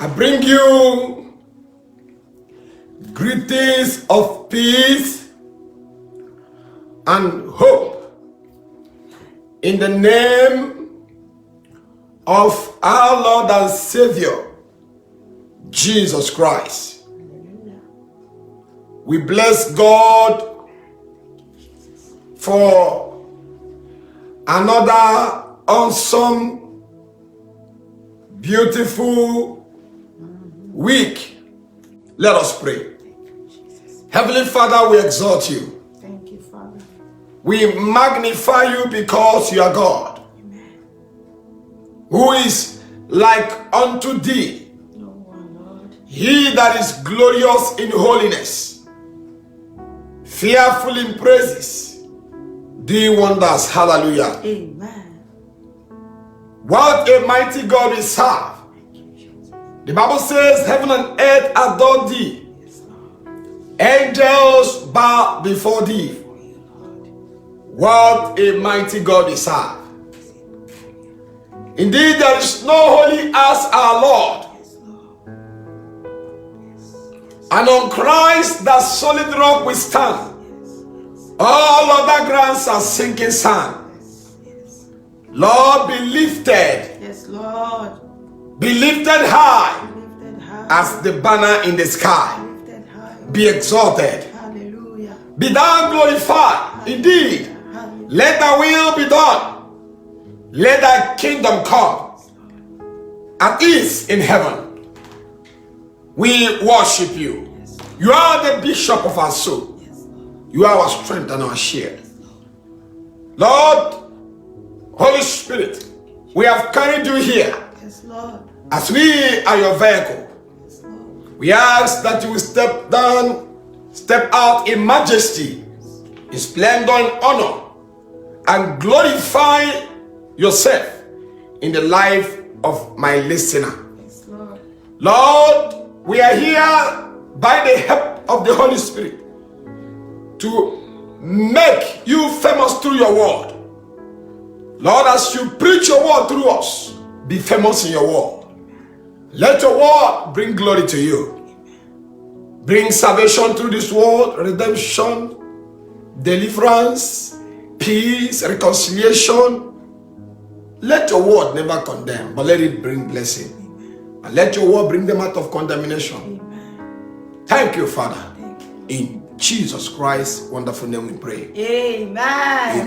I bring you greetings of peace and hope in the name of our Lord and Savior, Jesus Christ. We bless God for another awesome, beautiful week. Let us pray. Heavenly Father, we exalt you. Thank you, Father. We magnify you because you are God. Amen. Who is like unto thee? No one, Lord. He that is glorious in holiness, fearful in praises, doing wonders. Hallelujah. Amen. What a mighty God we serve. Thank you, Jesus. The Bible says, heaven and earth adore thee. Yes, Lord. Angels bow before thee. For you, Lord. What a mighty God we serve. Indeed, there is no holy as our Lord. Yes, Lord. Yes. And on Christ, that solid rock we stand. Yes. All other grounds are sinking sand. Yes. Yes. Lord, be lifted. Yes, Lord. Be lifted high Be lifted high. as the banner in the sky. Be lifted high. Be exalted. Hallelujah. Be thou glorified. Indeed, Hallelujah. let thy will be done. Let thy kingdom come at ease in heaven. We worship you. Yes, Lord. You are the bishop of our soul. Yes, Lord. You are our strength and our shield. Lord, Holy Spirit, we have carried you here Yes, Lord. as we are your vehicle. Yes, Lord. We ask that you will step out in majesty, in splendor and honor, and glorify yourself in the life of my listener. Yes, Lord. Lord, we are here by the help of the Holy Spirit to make you famous through your word. Lord, as you preach your word through us, be famous in your word. Let your word bring glory to you. Bring salvation through this world, redemption, deliverance, peace, reconciliation. Let your word never condemn, but let it bring blessing. And let your word bring them out of condemnation. Amen. Thank you, Father. Thank you. In Jesus Christ's wonderful name we pray. Amen.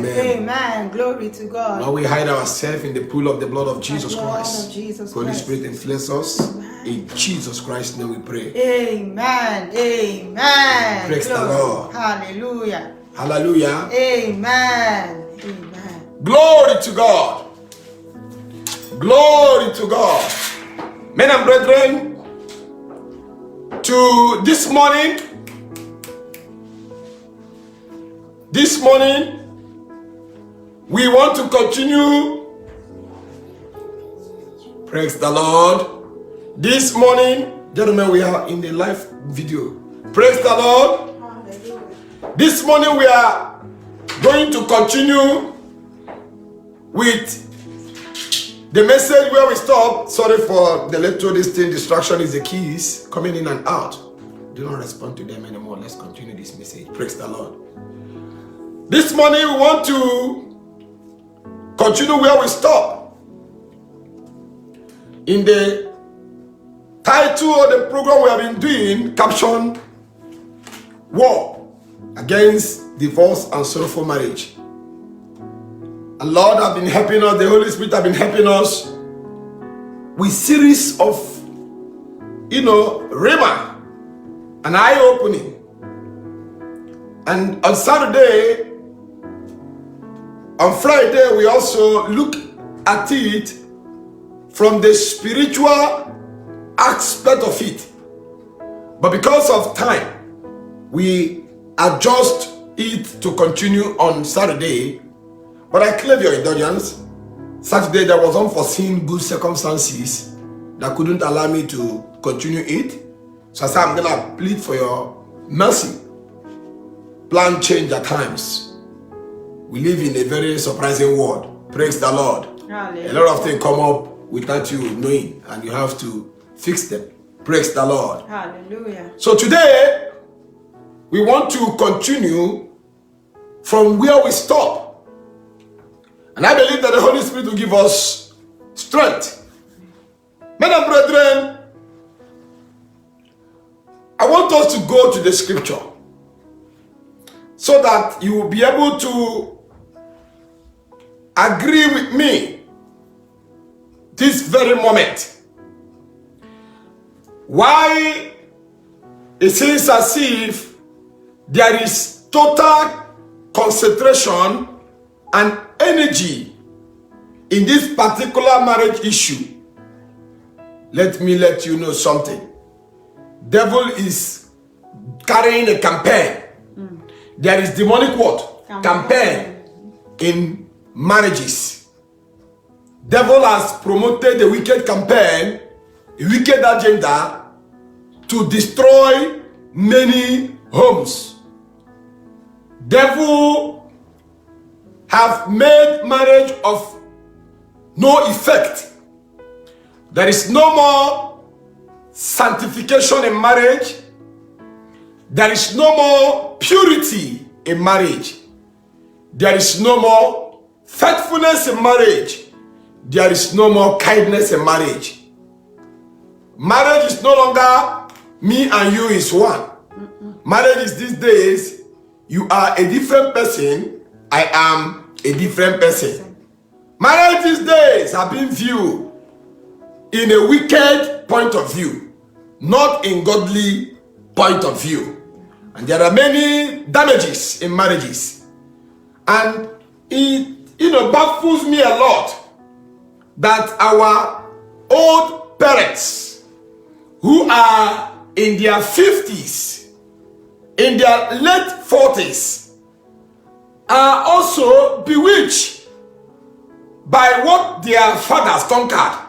Amen. Amen. Glory to God. Now we hide ourselves in the pool of the blood of Jesus The blood Christ. of Jesus Holy Christ. Spirit influence us. Amen. In Jesus Christ's name we pray. Amen. Amen. Praise the Glory. Lord. Hallelujah. Hallelujah. Amen. Amen. Glory to God. Glory to God. Men and brethren, to this morning, we want to continue. Praise the Lord. This morning, gentlemen, we are in the live video. Praise the Lord. Hallelujah. This morning we are going to continue with the message where we stopped. Sorry for the little distraction is the keys coming in and out. Do not respond to them anymore. Let's continue this message. Praise the Lord. This morning we want to continue where we stopped. In the title of the program we have been doing, captioned War Against Divorce and Sorrowful Marriage. And Lord have been helping us, the Holy Spirit have been helping us with series of, rhema and eye-opening. And on Saturday, on Friday, we also look at it from the spiritual aspect of it. But because of time, we adjust it to continue on Saturday. But I claim your indulgence. Saturday, there was unforeseen good circumstances that couldn't allow me to continue it. So I said, I'm going to plead for your mercy. Plan change at times. We live in a very surprising world. Praise the Lord. Hallelujah. A lot of things come up without you knowing, and you have to fix them. Praise the Lord. Hallelujah. So today, we want to continue from where we stop. And I believe that the Holy Spirit will give us strength. Men and brethren, I want us to go to the scripture so that you will be able to agree with me this very moment. Why it seems as if there is total concentration and energy in this particular marriage issue. Let me let you know something. Devil is carrying a campaign. There is demonic what? Campaign in marriages. Devil has promoted a wicked campaign, a wicked agenda to destroy many homes. Devil have made marriage of no effect. There is no more sanctification in marriage. There is no more purity in marriage. There is no more faithfulness in marriage. There is no more kindness in marriage. Marriage is no longer me and you is one. Marriage is these days, you are a different person, I am a different person. Marriage these days have been viewed in a wicked point of view, not in godly point of view. And there are many damages in marriages. And it baffles me a lot that our old parents who are in their 50s, in their late 40s, are also bewitched by what their fathers conquered.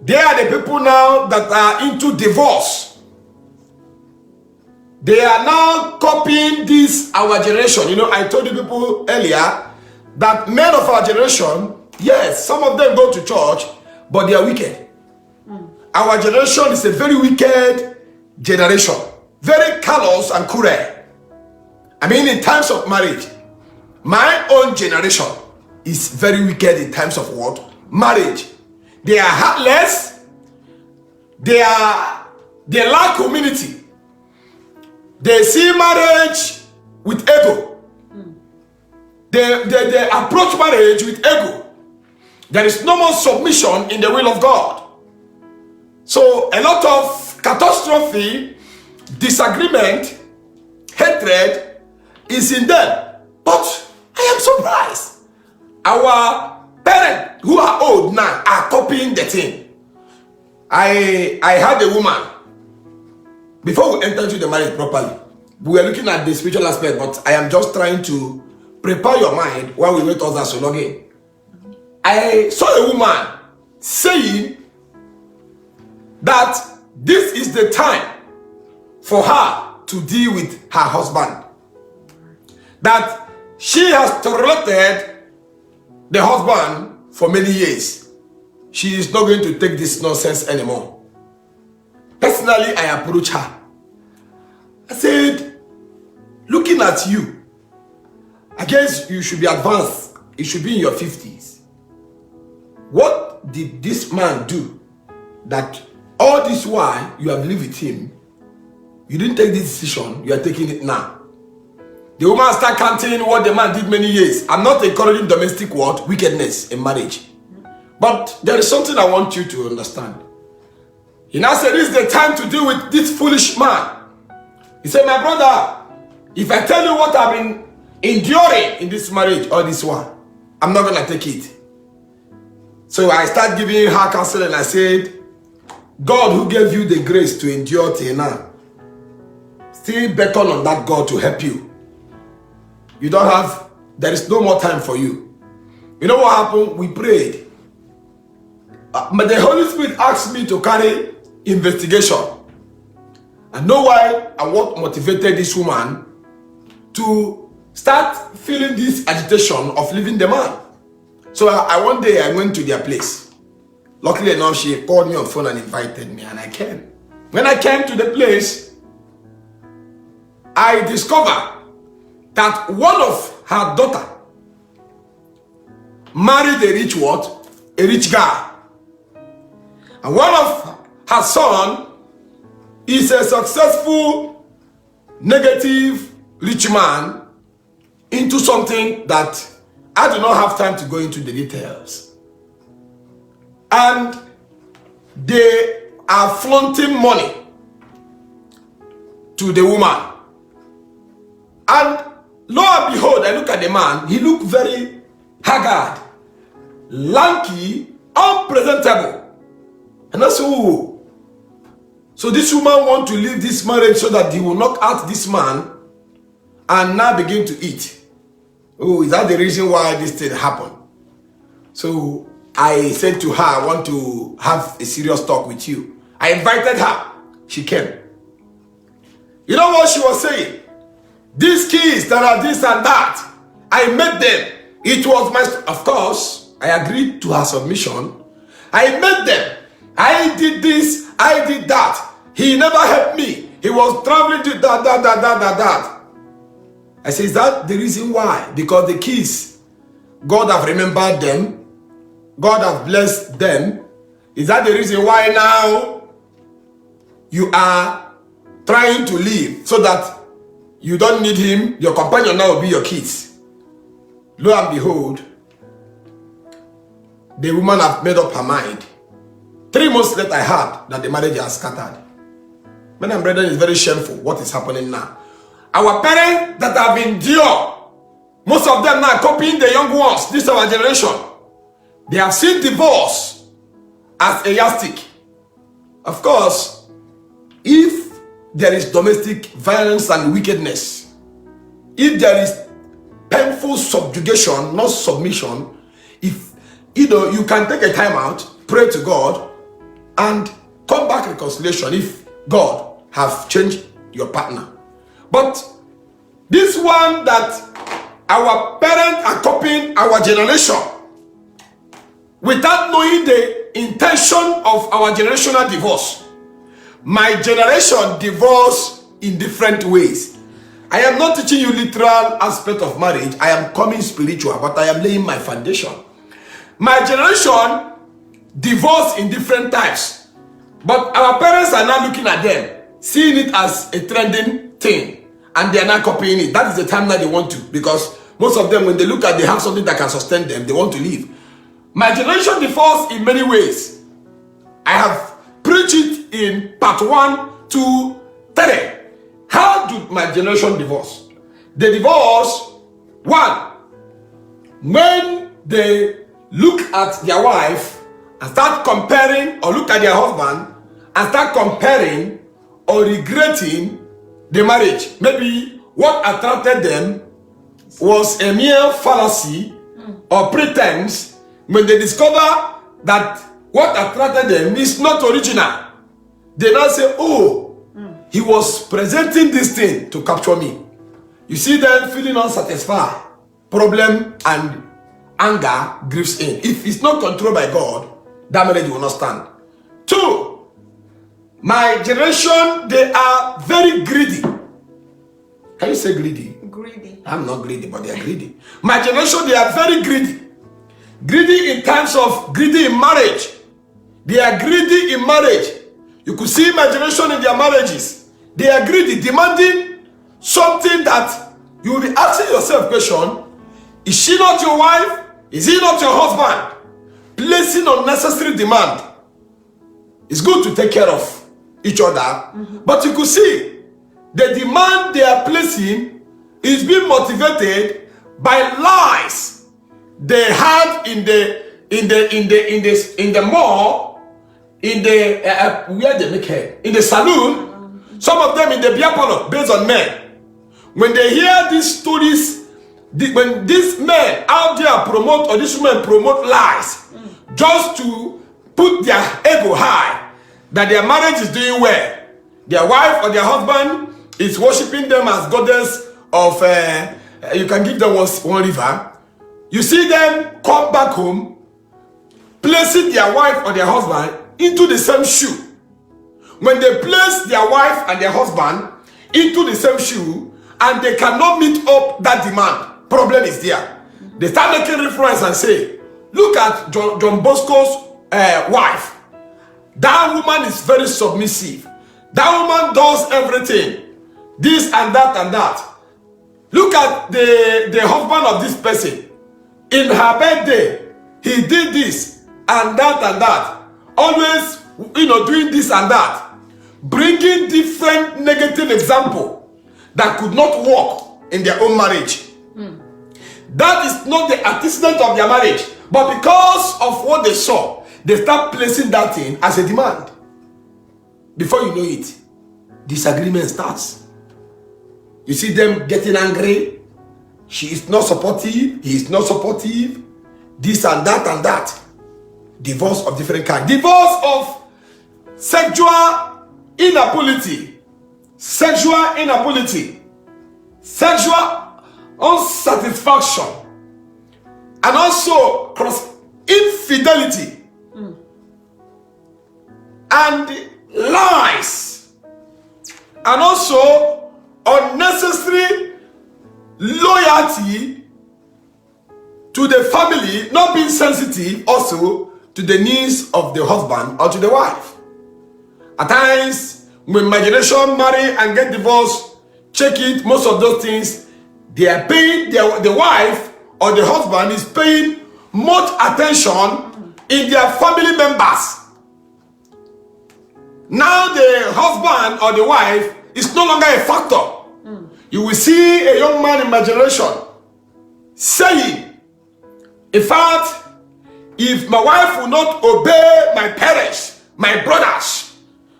They are the people now that are into divorce. They are now copying this, our generation. I told you people earlier that men of our generation, yes, some of them go to church, but they are wicked. Our generation is a very wicked generation. Very callous and cruel. I mean, in times of marriage, my own generation is very wicked in times of what? Marriage. They are heartless. They lack community. They see marriage with ego. They approach marriage with ego. There is no more submission in the will of God. So a lot of catastrophe, disagreement, hatred is in them. But I am surprised. Our parents who are old now are copying the thing. I had a woman, before we enter into the marriage properly, we were looking at the spiritual aspect, but I am just trying to prepare your mind while we wait others to log in. I saw a woman saying that this is the time for her to deal with her husband. That she has tolerated the husband for many years. She is not going to take this nonsense anymore. Personally, I approached her. I said, looking at you, I guess you should be advanced. You should be in your 50s. What did this man do that all this while you have lived with him, you didn't take this decision, you are taking it now? The woman start counting what the man did many years. I'm not encouraging domestic wickedness in marriage. But there is something I want you to understand. He now said, this is the time to deal with this foolish man. He said, my brother, if I tell you what I've been enduring in this marriage or this one, I'm not going to take it. So I started giving her counsel and I said, God who gave you the grace to endure till now, still beckon on that God to help you. You don't have, there is no more time for you. You know what happened? We prayed. But the Holy Spirit asked me to carry investigation. I know why and what motivated this woman to start feeling this agitation of leaving the man. So one day I went to their place. Luckily enough, she called me on phone and invited me, and I came. When I came to the place, I discovered that one of her daughter married a rich what? A rich guy. And one of her son is a successful, negative, rich man into something that I do not have time to go into the details. And they are flaunting money to the woman. And lo and behold, I look at the man, he looked very haggard, lanky, unpresentable. And I said, oh, so this woman want to leave this marriage so that he will knock out this man and now begin to eat. Oh, is that the reason why this thing happened? So I said to her, I want to have a serious talk with you. I invited her. She came. You know what she was saying? These kids that are this and that, I met them. It was my, of course, I agreed to her submission. I met them. I did this, I did that. He never helped me. He was traveling to that. I say, is that the reason why? Because the kids, God have remembered them. God have blessed them. Is that the reason why now you are trying to leave so that you don't need him? Your companion now will be your kids. Lo and behold, the woman have made up her mind. 3 months later, I heard that the marriage has scattered. Men and brethren, it's very shameful what is happening now. Our parents that have endured, most of them now copying the young ones, this is our generation. They have seen divorce as a yardstick. Of course, if there is domestic violence and wickedness, if there is painful subjugation, not submission, if you can take a time out, pray to God, and come back reconciliation if God have changed your partner. But this one that our parents are copying our generation without knowing the intention of our generational divorce. My generation divorce in different ways. I am not teaching you literal aspect of marriage. I am coming spiritual, but I am laying my foundation. My generation divorce in different types, but our parents are now looking at them, seeing it as a trending thing, and they are not copying it. That is the time that they want to, because most of them, when they look at, they have something that can sustain them, they want to leave. My generation divorce in many ways. I have preached it in part 1, 2, 3. How do my generation divorce? They divorce, 1, when they look at their wife and start comparing, or look at their husband and start comparing or regretting the marriage. Maybe what attracted them was a mere fallacy or pretense. When they discover that what attracted them is not original, they now say, oh, he was presenting this thing to capture me. You see them feeling unsatisfied, problem and anger grieves in. If it's not controlled by God, that marriage will not stand. 2, my generation, they are very greedy. Can you say greedy? Greedy. I'm not greedy, but they are greedy. My generation, they are very greedy. Greedy in terms of greedy in marriage. They are greedy in marriage. You could see my generation in their marriages. They are greedy, demanding something that you will be asking yourself question, is she not your wife? Is he not your husband? Placing unnecessary demand. It's good to take care of each other, but you could see the demand they are placing is being motivated by lies they had in the mall, in the where they make hair, in the saloon. Some of them in the beer parlor, based on men. When they hear these stories, when these men out there promote, or these women promote lies, just to put their ego high, that their marriage is doing well, their wife or their husband is worshiping them as goddess of, you can give them one river. You see them come back home, placing their wife or their husband into the same shoe. When they place their wife and their husband into the same shoe and they cannot meet up that demand, problem is there. They start making reference and say, look at John Bosco's wife. That woman is very submissive. That woman does everything. This and that and that. Look at the husband of this person. In her birthday, he did this and that and that. Always, doing this and that. Bringing different negative example that could not work in their own marriage. That is not the antecedent of their marriage. But because of what they saw, they start placing that thing as a demand. Before you know it, disagreement starts. You see them getting angry. She is not supportive. He is not supportive. This and that and that. Divorce of different kinds. Divorce of sexual inability. Sexual inability. Sexual unsatisfaction. And also infidelity. And lies. And also unnecessary loyalty to the family, not being sensitive also to the needs of the husband or to the wife. At times, when my generation marry and get divorced, check it, most of those things, they are paying, the wife or the husband is paying much attention in their family members. Now the husband or the wife is no longer a factor. You will see a young man in my generation saying, in fact, if my wife will not obey my parents, my brothers,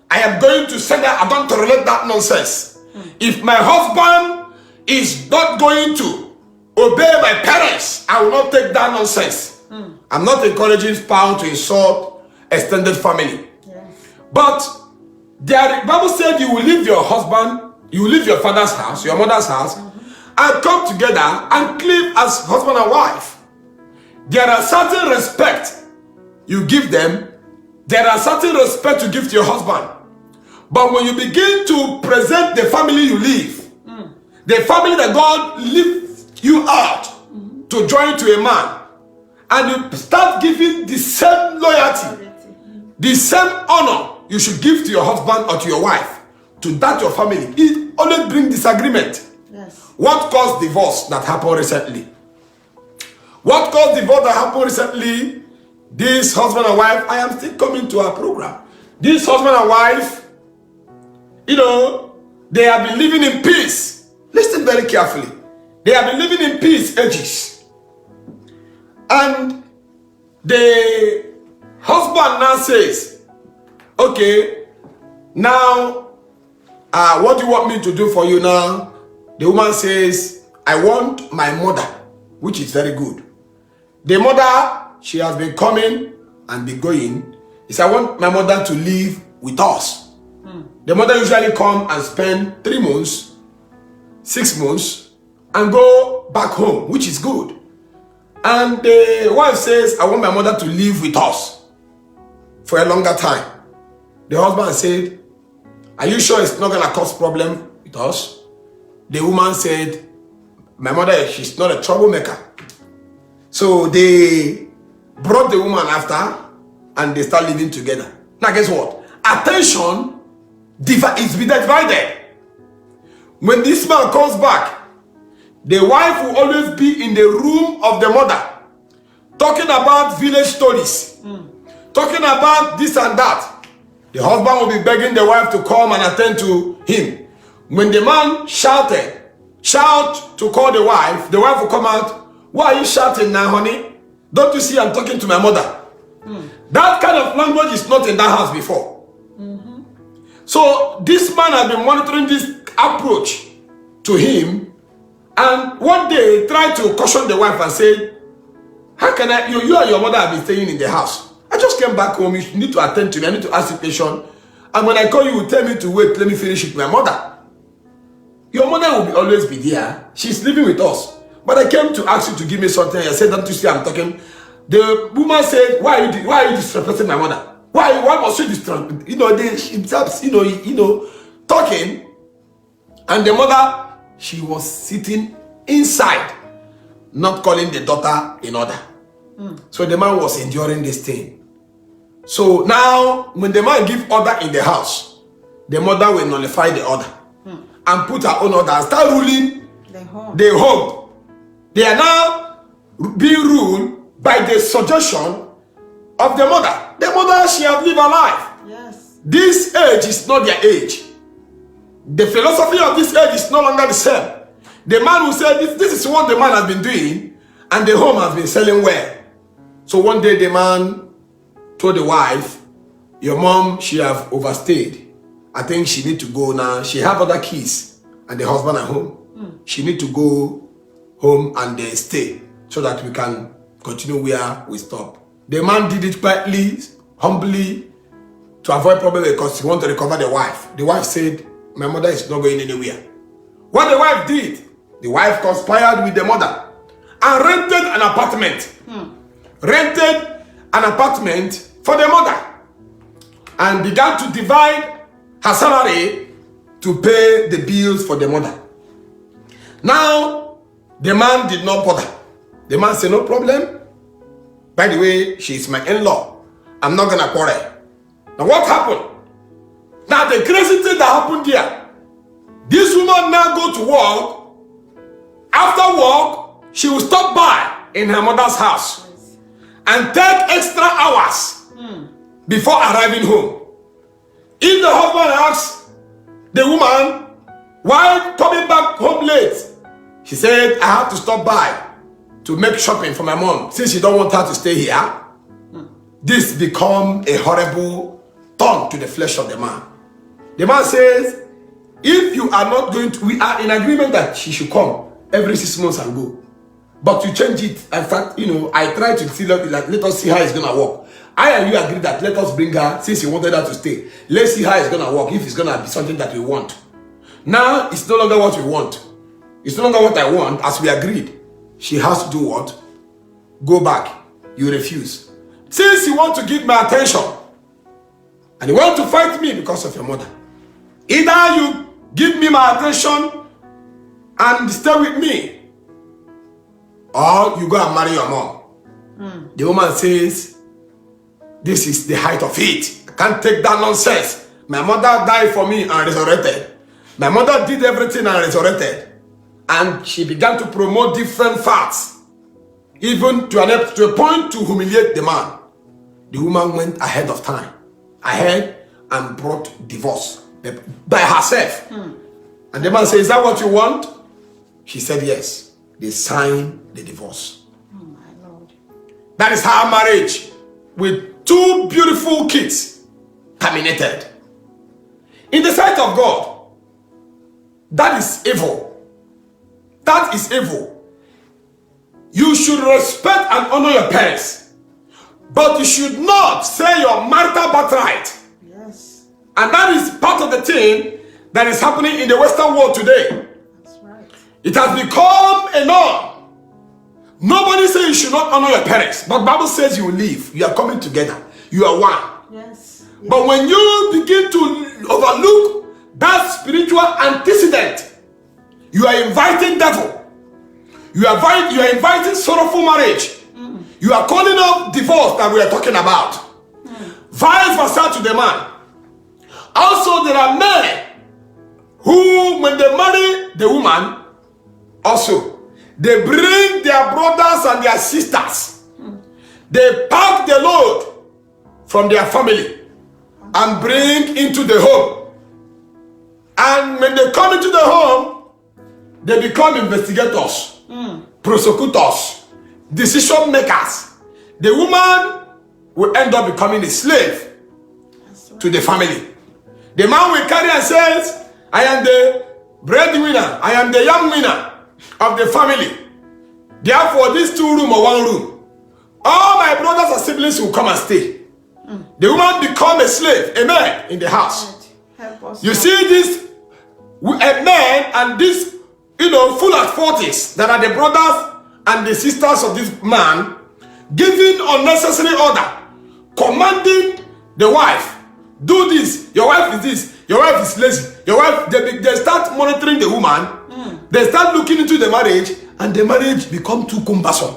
I am going to send her. I don't tolerate that nonsense. If my husband is not going to obey my parents, I will not take that nonsense. I'm not encouraging spouse to insult extended family. But the Bible said you will leave your husband, you will leave your father's house, your mother's house, and come together and live as husband and wife. There are certain respect you give them. There are certain respect you give to your husband. But when you begin to present the family you live, the family that God lifts you out to join to a man, and you start giving the same loyalty, the same honor you should give to your husband or to your wife, to that your family, it always brings disagreement. Yes. What caused divorce that happened recently? What caused divorce that happened recently? This husband and wife, I am still coming to our program. This husband and wife, they have been living in peace. Listen very carefully. They have been living in peace ages. And the husband now says, okay, now, what do you want me to do for you now? The woman says, I want my mother, which is very good. The mother, she has been coming and been going. He said, I want my mother to live with us. The mother usually come and spend 3 months, 6 months, and go back home, which is good. And the wife says, I want my mother to live with us for a longer time. The husband said, are you sure it's not going to cause problem with us? The woman said, my mother, she's not a troublemaker. So they brought the woman after and they start living together. Now guess what? Attention is divided. When this man comes back, the wife will always be in the room of the mother, talking about village stories, talking about this and that. The husband will be begging the wife to come and attend to him. When the man shout to call the wife will come out. Why are you shouting now, honey? Don't you see I'm talking to my mother? That kind of language is not in that house before. So this man has been monitoring this approach to him, and one day he tried to caution the wife and said, how can you and your mother have been staying in the house? I just came back home. You need to attend to me. I need to ask you a question. And when I call you, you tell me to wait. Let me finish with my mother. Your mother will always be there. She's living with us. But I came to ask you to give me something. I said, don't you see I'm talking? The woman said, why are you disrespecting my mother? Why must you disrespect? Talking. And the mother, she was sitting inside, not calling the daughter in order. So the man was enduring this thing. So now, when the man give order in the house, the mother will nullify the order and put her own order and start ruling the home. They are now being ruled by the suggestion of the mother. The mother, she has lived her life. Yes. This age is not their age. The philosophy of this age is no longer the same. The man who said this is what the man has been doing, and the home has been selling well. So one day the man told the wife, your mom, she have overstayed. I think she need to go now. She have other kids and the husband at home. She need to go home and stay so that we can continue where we stop. The man did it quietly, humbly, to avoid problem because he wanted to recover the wife. The wife said, my mother is not going anywhere. What the wife did, the wife conspired with the mother and rented an apartment. Rented an apartment for the mother and began to divide her salary to pay the bills for the mother. Now, the man did not bother. The man said, no problem. By the way, she is my in-law. I'm not going to quarrel. Now, what happened? Now, the crazy thing that happened here, this woman now go to work. After work, she will stop by in her mother's house and take extra hours before arriving home. If the husband asks the woman, why coming back home late? She said, I have to stop by to make shopping for my mom since she don't want her to stay here. This become a horrible thorn to the flesh of the man. The man says, if you are not going to, we are in agreement that she should come every 6 months and go. But to change it, in fact, I try to see, let us see how it's going to work. I and you agree that let us bring her, since you wanted her to stay. Let's see how it's going to work, if it's going to be something that we want. Now, it's no longer what we want. It's no longer what I want, as we agreed. She has to do what? Go back. You refuse. Since you want to give my attention, and you want to fight me because of your mother, either you give me my attention and stay with me, or you go and marry your mom. The woman says, this is the height of it. I can't take that nonsense. My mother died for me and resurrected. My mother did everything and resurrected. And she began to promote different facts, even to a point to humiliate the man. The woman went ahead of time, ahead and brought divorce by herself. And the man said, is that what you want? She said yes. They signed the divorce. Oh my Lord. That is her marriage with 2 beautiful kids terminated. In the sight of God, that is evil. That is evil. You should respect and honor your parents, but you should not say your marital birthright. Yes. And that is part of the thing that is happening in the Western world today. That's right. It has become a norm. Nobody says you should not honor your parents, but the Bible says you will live. You are coming together. You are one. Yes. But when you begin to overlook that spiritual antecedent, you are inviting devil. You are inviting sorrowful marriage. You are calling up divorce that we are talking about. Vice versa to the man. Also, there are men who, when they marry the woman, also, they bring their brothers and their sisters. They pack the load from their family and bring into the home. And when they come into the home, they become investigators, prosecutors, decision makers. The woman will end up becoming a slave to the family. The man will carry and says, I am the breadwinner, I am the young winner of the family. Therefore, this 2 room or 1 room, all my brothers and siblings will come and stay. The woman become a slave, a man in the house. You see this, a man and this, full at 40s, that are the brothers and the sisters of this man, giving unnecessary order, commanding the wife, do this, your wife is this, your wife is lazy, your wife, they start monitoring the woman, they start looking into the marriage, and the marriage become too cumbersome.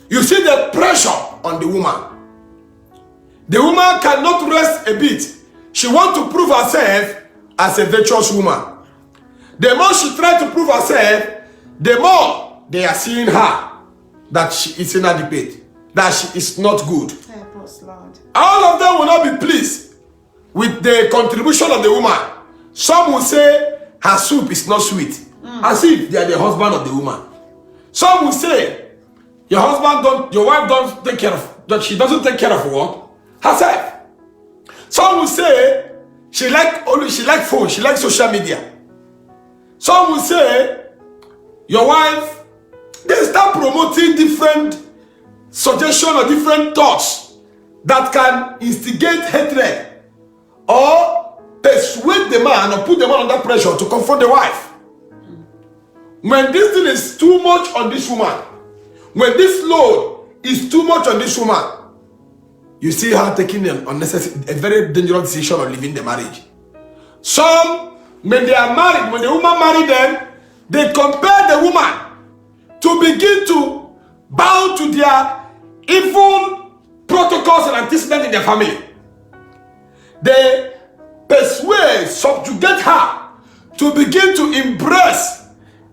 You see the pressure on the woman. The woman cannot rest a bit. She wants to prove herself as a virtuous woman. The more she tries to prove herself, the more they are seeing her that she is inadequate, that she is not good. Help us, Lord. All of them will not be pleased with the contribution of the woman. Some will say her soup is not sweet, as if they are the husband of the woman. Some will say your wife don't take care of, that she doesn't take care of what? Herself. Some will say she like phone, she like social media. Some will say your wife, they start promoting different suggestions or different thoughts that can instigate hatred or persuade the man or put the man under pressure to confront the wife. When this thing is too much on this woman, when this load is too much on this woman, you see her taking a very dangerous decision of leaving the marriage. Some, when they are married, when the woman married them, they compare the woman to begin to bow to their evil protocols and antecedents in their family. They persuade, subjugate her to begin to embrace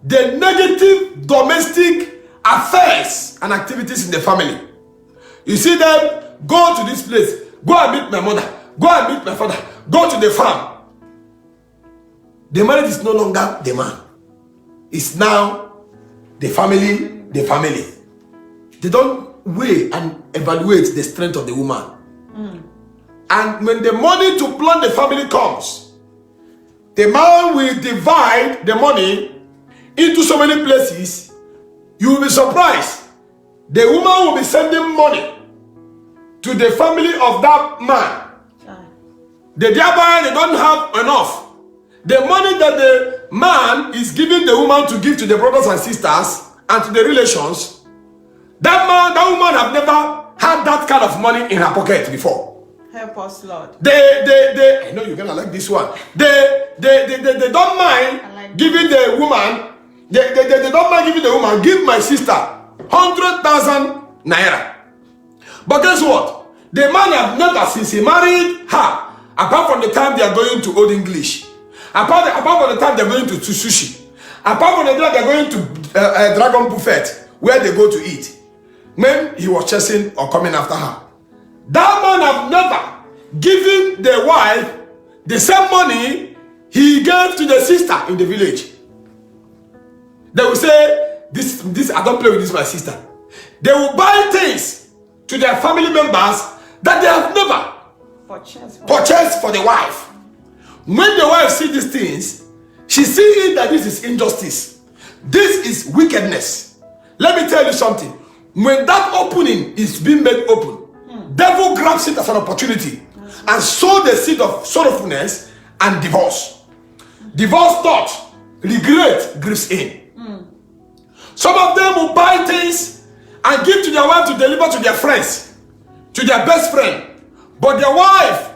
the negative domestic affairs and activities in the family. You see them go to this place, go and meet my mother, go and meet my father, go to the farm. The marriage is no longer the man. It's now the family, the family. They don't weigh and evaluate the strength of the woman. And when the money to plan the family comes, the man will divide the money into so many places. You will be surprised. The woman will be sending money to the family of that man. Thereby they don't have enough. The money that the man is giving the woman to give to the brothers and sisters and to the relations, that woman have never had that kind of money in her pocket before. Help us, Lord. I know you're gonna like this one. They don't mind giving the woman. They don't mind giving the woman. Give my sister 100,000 naira. But guess what? The man have never, since he married her, apart from the time they are going to Old English, apart from the time they are going to sushi, apart from the time they are going to Dragon Buffet, where they go to eat, when he was chasing or coming after her, that man have never given the wife the same money he gave to the sister in the village. They will say, this I don't play with this, my sister. They will buy things to their family members that they have never purchased for the wife. When the wife sees these things, she sees that this is injustice. This is wickedness. Let me tell you something. When that opening is being made open, devil grabs it as an opportunity and sow the seed of sorrowfulness and divorce. Divorce thought, regret grieves in. Some of them will buy things and give to their wife to deliver to their friends, to their best friend. But their wife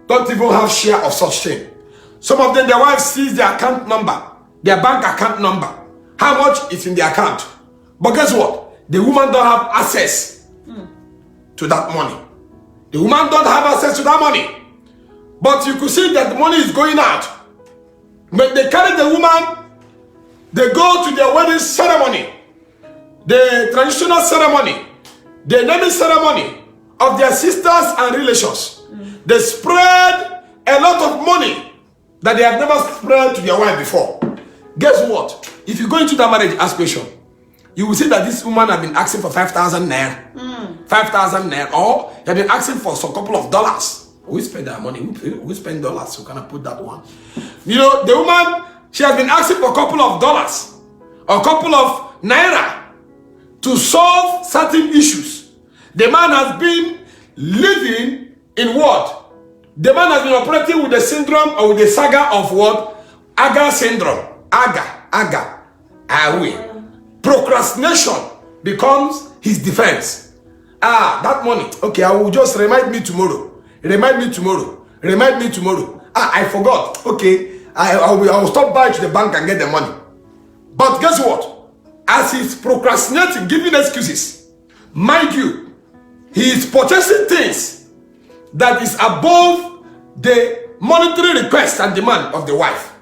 don't even have share of such thing. Some of them, their wife sees their account number, their bank account number, how much is in the account. But guess what? The woman don't have access to that money. The woman don't have access to that money. But you could see that the money is going out. When they carry the woman, they go to their wedding ceremony, the traditional ceremony, the naming ceremony of their sisters and relations. They spread a lot of money that they have never spread to their wife before. Guess what? If you go into that marriage aspiration, you will see that this woman has been asking for 5,000 naira. 5,000 naira. Or they have been asking for some couple of dollars. We spend that money. We spend dollars. So can I put that one? You know, the woman, she has been asking for a couple of dollars or a couple of naira to solve certain issues. The man has been living in what? The man has been operating with the syndrome or with the saga of what? Agar syndrome. Agar. Procrastination becomes his defense. That money. Okay, I will just remind me tomorrow. Remind me tomorrow. Remind me tomorrow. I forgot. Okay, I will stop by to the bank and get the money. But guess what? As he's procrastinating, giving excuses, mind you, he is purchasing things that is above the monetary request and demand of the wife.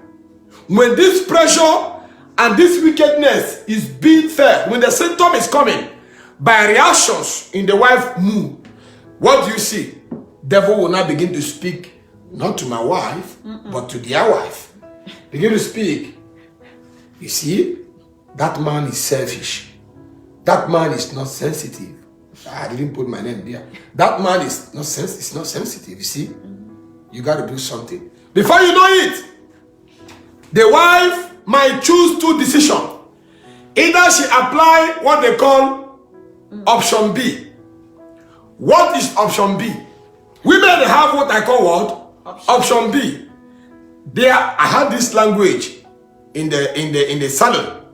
When this pressure and this wickedness is being felt, when the symptom is coming by reactions in the wife's mood, what do you see? Devil will now begin to speak, not to my wife, but to their wife. Begin to speak. You see, that man is selfish. That man is not sensitive. I didn't put my name there. That man is not sensitive. You see, you got to do something. Before you know it, the wife might choose two decisions. Either she apply what they call option B. What is option B? Women have what I call what? Option B. There, I had this language in the salon.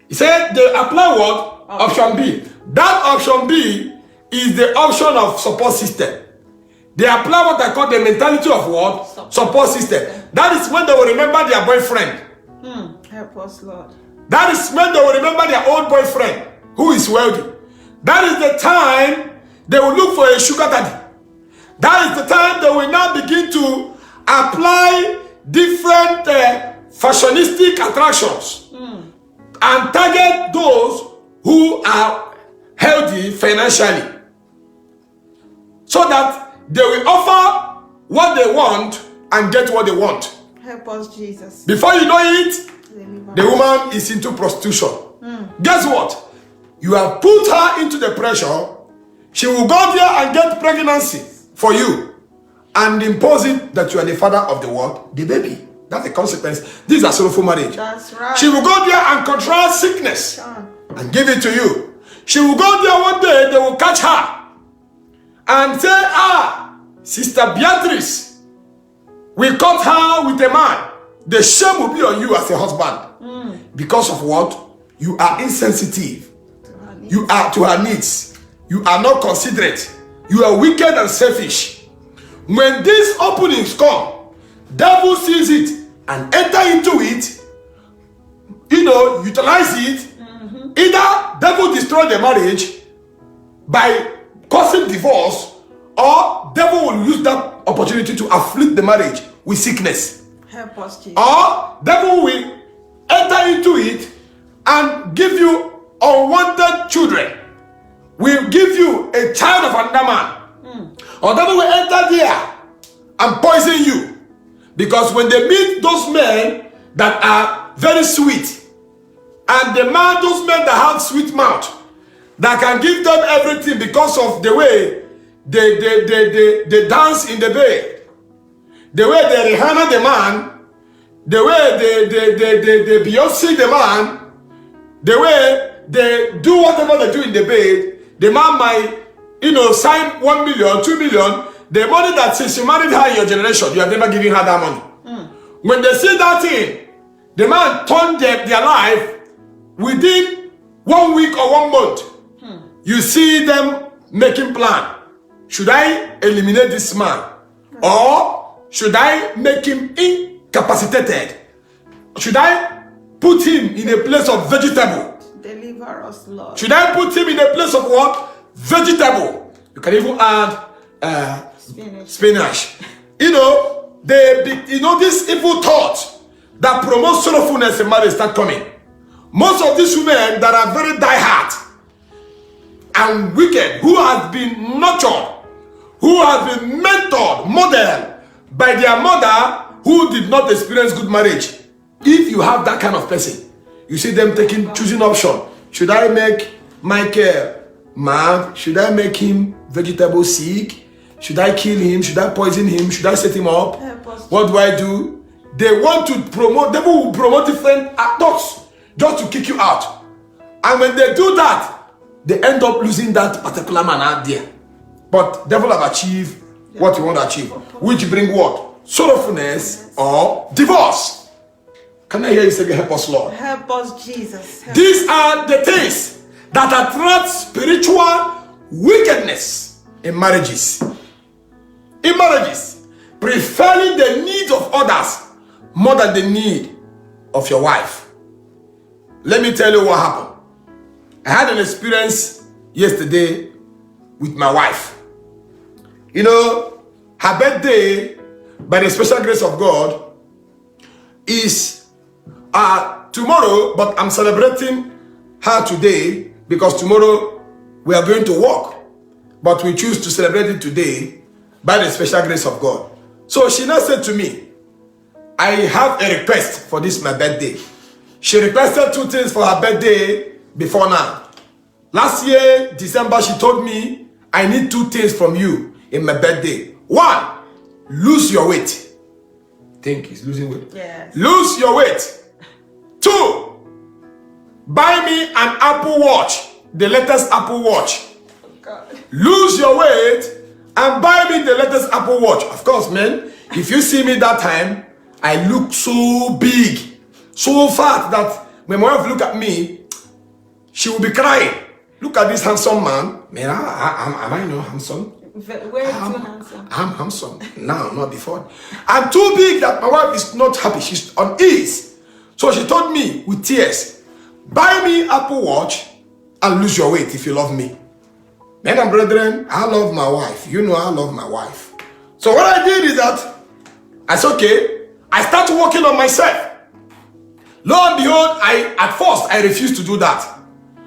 He said they apply what? Option B. That option B is the option of support system. They apply what I call the mentality of what? Support system. That is when they will remember their boyfriend. Help us, Lord. That is when they will remember their old boyfriend who is wealthy. That is the time they will look for a sugar daddy. That is the time they will now begin to apply different fashionistic attractions and target those who are healthy financially, so that they will offer what they want and get what they want. Help us, Jesus. Before you know it, the woman is into prostitution. Guess what? You have put her into the pressure. She will go there and get pregnancy for you and impose it that you are the father of the world, the baby. That's the consequence. This is a sorrowful marriage. That's right. She will go there and contract sickness and give it to you. She will go there one day, they will catch her and say, Sister Beatrice, we caught her with a man. The shame will be on you as a husband. Because of what? You are insensitive. You are to her needs. You are not considerate. You are wicked and selfish. When these openings come, devil sees it and enter into it, utilize it. Either devil destroy the marriage by causing divorce, or devil will use that opportunity to afflict the marriage with sickness. Help us, Jesus. Or devil will enter into it and give you unwanted children. Will give you a child of another man. Or devil will enter there and poison you. Because when they meet those men that are very sweet, and those men that have sweet mouth, that can give them everything because of the way they dance in the bed, the way they Rihanna the man, the way they Beyonce the man, the way they do whatever they do in the bed, the man might, sign 1 million, 2 million. The money that since you married her in your generation, you have never given her that money. When they see that thing, the man turned their life within 1 week or 1 month. You see them making plan. Should I eliminate this man? Or should I make him incapacitated? Should I put him in a place of vegetable? Deliver us, Lord. Should I put him in a place of what? Vegetable. You can even add spinach. This evil thought that promotes sorrowfulness in marriage start coming. Most of these women that are very die-hard and wicked, who have been nurtured, who have been mentored, modeled by their mother, who did not experience good marriage. If you have that kind of person, you see them choosing option. Should I make Michael mad? Should I make him vegetable sick? Should I kill him? Should I poison him? Should I set him up? What do I do? They want to promote, they will promote different thoughts just to kick you out. And when they do that, they end up losing that particular man out there. But devil have achieved what you want to achieve, which bring what? Sorrowfulness or divorce. Can I hear you say, help us, Lord? Help us, Jesus. These are the things that attracts spiritual wickedness in marriages. In marriages, preferring the needs of others more than the need of your wife. Let me tell you what happened. I had an experience yesterday with my wife. You know, her birthday, by the special grace of God, is tomorrow, but I'm celebrating her today because tomorrow we are going to work. But we choose to celebrate it today by the special grace of God. So she now said to me, I have a request for this my birthday. She requested 2 things for her birthday before now. Last year, December, she told me, I need 2 things from you in my birthday. 1, lose your weight. Think he's losing weight. Yes. Lose your weight. 2, buy me an Apple Watch, the latest Apple Watch. God. Lose your weight and buy me the latest Apple Watch. Of course, man, if you see me that time, I look so big, so fat that when my wife look at me, she will be crying. Look at this handsome man. Man, am I not handsome? Way too handsome. I'm handsome now, not before. I'm too big that my wife is not happy. She's on ease. So she told me with tears, buy me Apple Watch and lose your weight if you love me. Men and brethren, I love my wife. You know I love my wife. So what I did is that I said, okay, I start working on myself. Lo and behold, at first I refused to do that.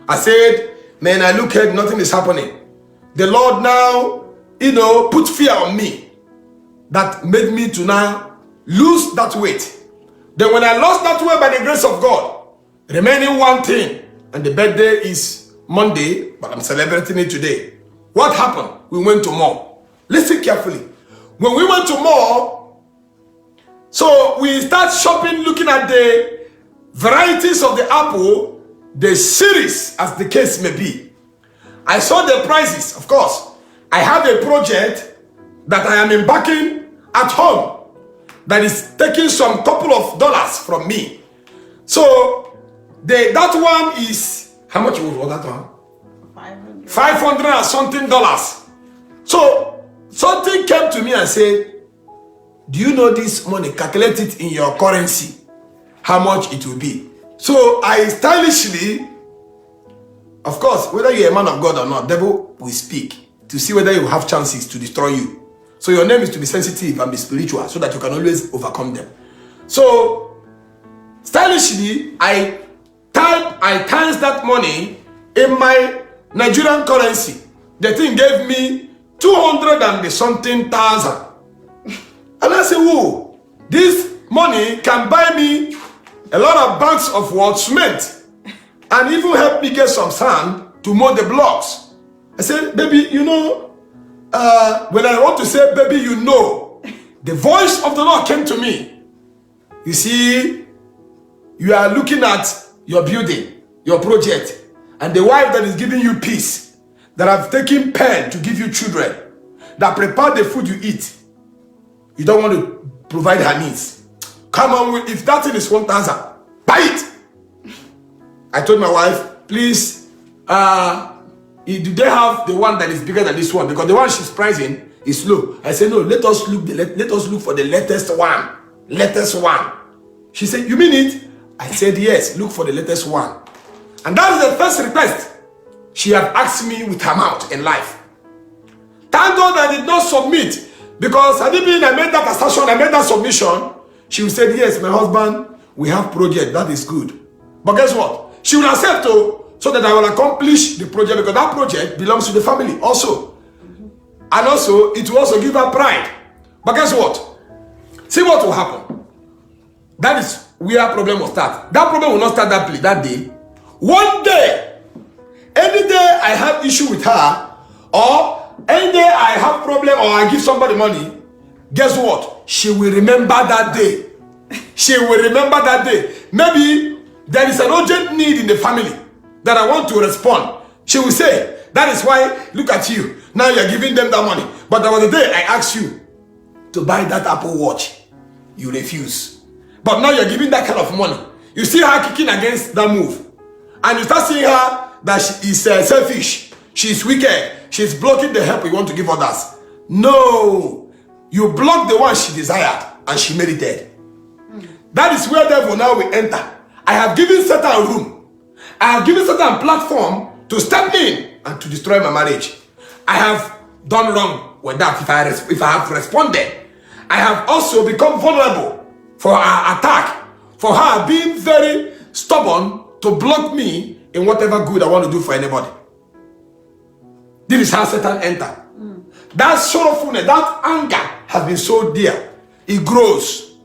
I said, man, I look at nothing is happening. The Lord now, put fear on me that made me to now lose that weight. Then when I lost that weight by the grace of God, remaining 1 thing, and the birthday is Monday, but I'm celebrating it today. What happened? We went to mall. Listen carefully. When we went to mall, so we start shopping, looking at the varieties of the apple, the series, as the case may be. I saw the prices, of course. I have a project that I am embarking at home that is taking some couple of dollars from me. So that one is, how much was that one? 500 and something dollars. So something came to me and said, do you know this money? Calculate it in your currency, how much it will be. So I stylishly, of course, whether you're a man of God or not, devil will speak to see whether you have chances to destroy you. So your name is to be sensitive and be spiritual so that you can always overcome them. So stylishly, I times that money in my Nigerian currency. The thing gave me 200 and something thousand. And I said, whoa, this money can buy me a lot of bags of cement and even help me get some sand to mold the blocks. I said, baby, when I want to say, baby, the voice of the Lord came to me. You see, you are looking at your building, your project, and the wife that is giving you peace, that have taken pen to give you children, that prepare the food you eat. You don't want to provide her needs. Come on, if that thing is 1,000, buy it. I told my wife, please, do they have the one that is bigger than this one? Because the one she's pricing is low. I said, no, let us look for the latest one. Latest one. She said, you mean it? I said, yes, look for the latest one. And that is the first request she had asked me with her mouth in life. Thank God I did not submit, because had it been I made that assertion, I made that submission, she would say, yes, my husband, we have project, that is good. But guess what? She will accept so that I will accomplish the project, because that project belongs to the family also. And also, it will also give her pride. But guess what? See what will happen. That is where problem will start. That problem will not start that day. One day, any day I have issue with her, or any day I have problem, or I give somebody money, guess what? She will remember that day. She will remember that day. Maybe there is an urgent need in the family that I want to respond. She will say, that is why, look at you. Now you're giving them that money. But there was a day I asked you to buy that Apple Watch. You refuse. But now you're giving that kind of money. You see her kicking against that move. And you start seeing her that she is selfish, she's wicked, she's blocking the help you want to give others. No, you block the one she desired and she made it dead. That is where devil now will enter. I have given Satan room. I have given Satan platform to step in and to destroy my marriage. I have done wrong with that if I have responded. I have also become vulnerable for her attack, for her being very stubborn to block me in whatever good I want to do for anybody. This is how Satan entered. That sorrowfulness, that anger has been so dear. It grows.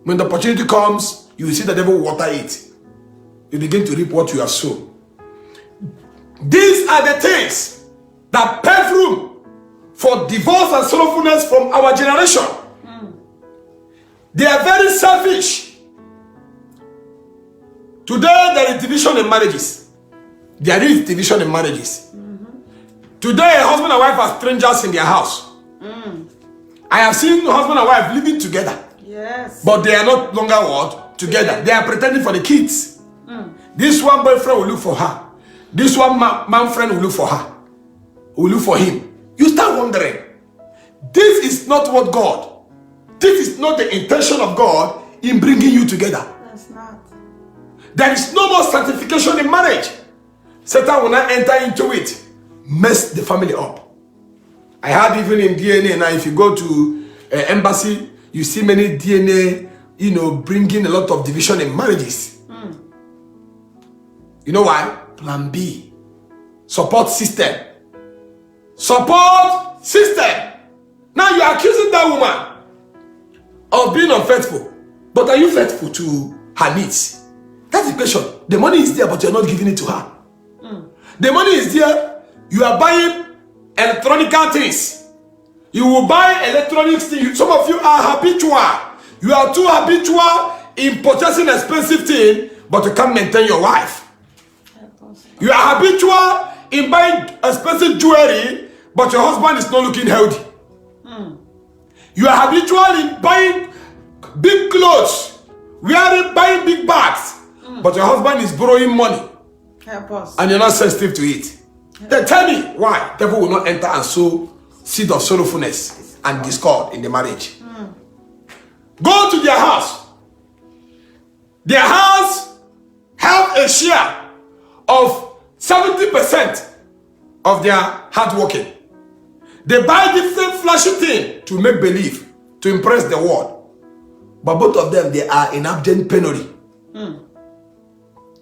When the opportunity comes, you will see the devil water it. You begin to reap what you have sown. These are the things that pave room for divorce and sorrowfulness from our generation. They are very selfish. Today there is division in marriages. There is division in marriages. Today a husband and wife are strangers in their house. I have seen husband and wife living together. Yes. But they are not longer what? Together. They are pretending for the kids. This one boyfriend will look for her. This one man friend will look for her. Will look for him. You start wondering. This is not what God. This is not the intention of God in bringing you together. That's not. There is no more sanctification in marriage. Satan will not enter into it. Mess the family up. I heard even in DNA now, if you go to embassy, you see many DNA, bringing a lot of division in marriages. You know why? Plan B. Support system. Support system. Now you are accusing that woman of being unfaithful. But are you faithful to her needs? That's the question. The money is there, but you're not giving it to her. The money is there. You are buying electronic things. You will buy electronics things. Some of you are habitual. You are too habitual in purchasing expensive things, but you can't maintain your wife. You are habitual in buying expensive jewelry, but your husband is not looking healthy. You are habitual in buying big clothes, buying big bags, but your husband is borrowing money. Help us. And you're not sensitive to it. Then tell me why devil will not enter and sow seed of sorrowfulness and discord in the marriage. Go to their house. Their house have a share of 70% of their hard working. They buy different flashy thing to make believe, to impress the world. But both of them, they are in abject penury.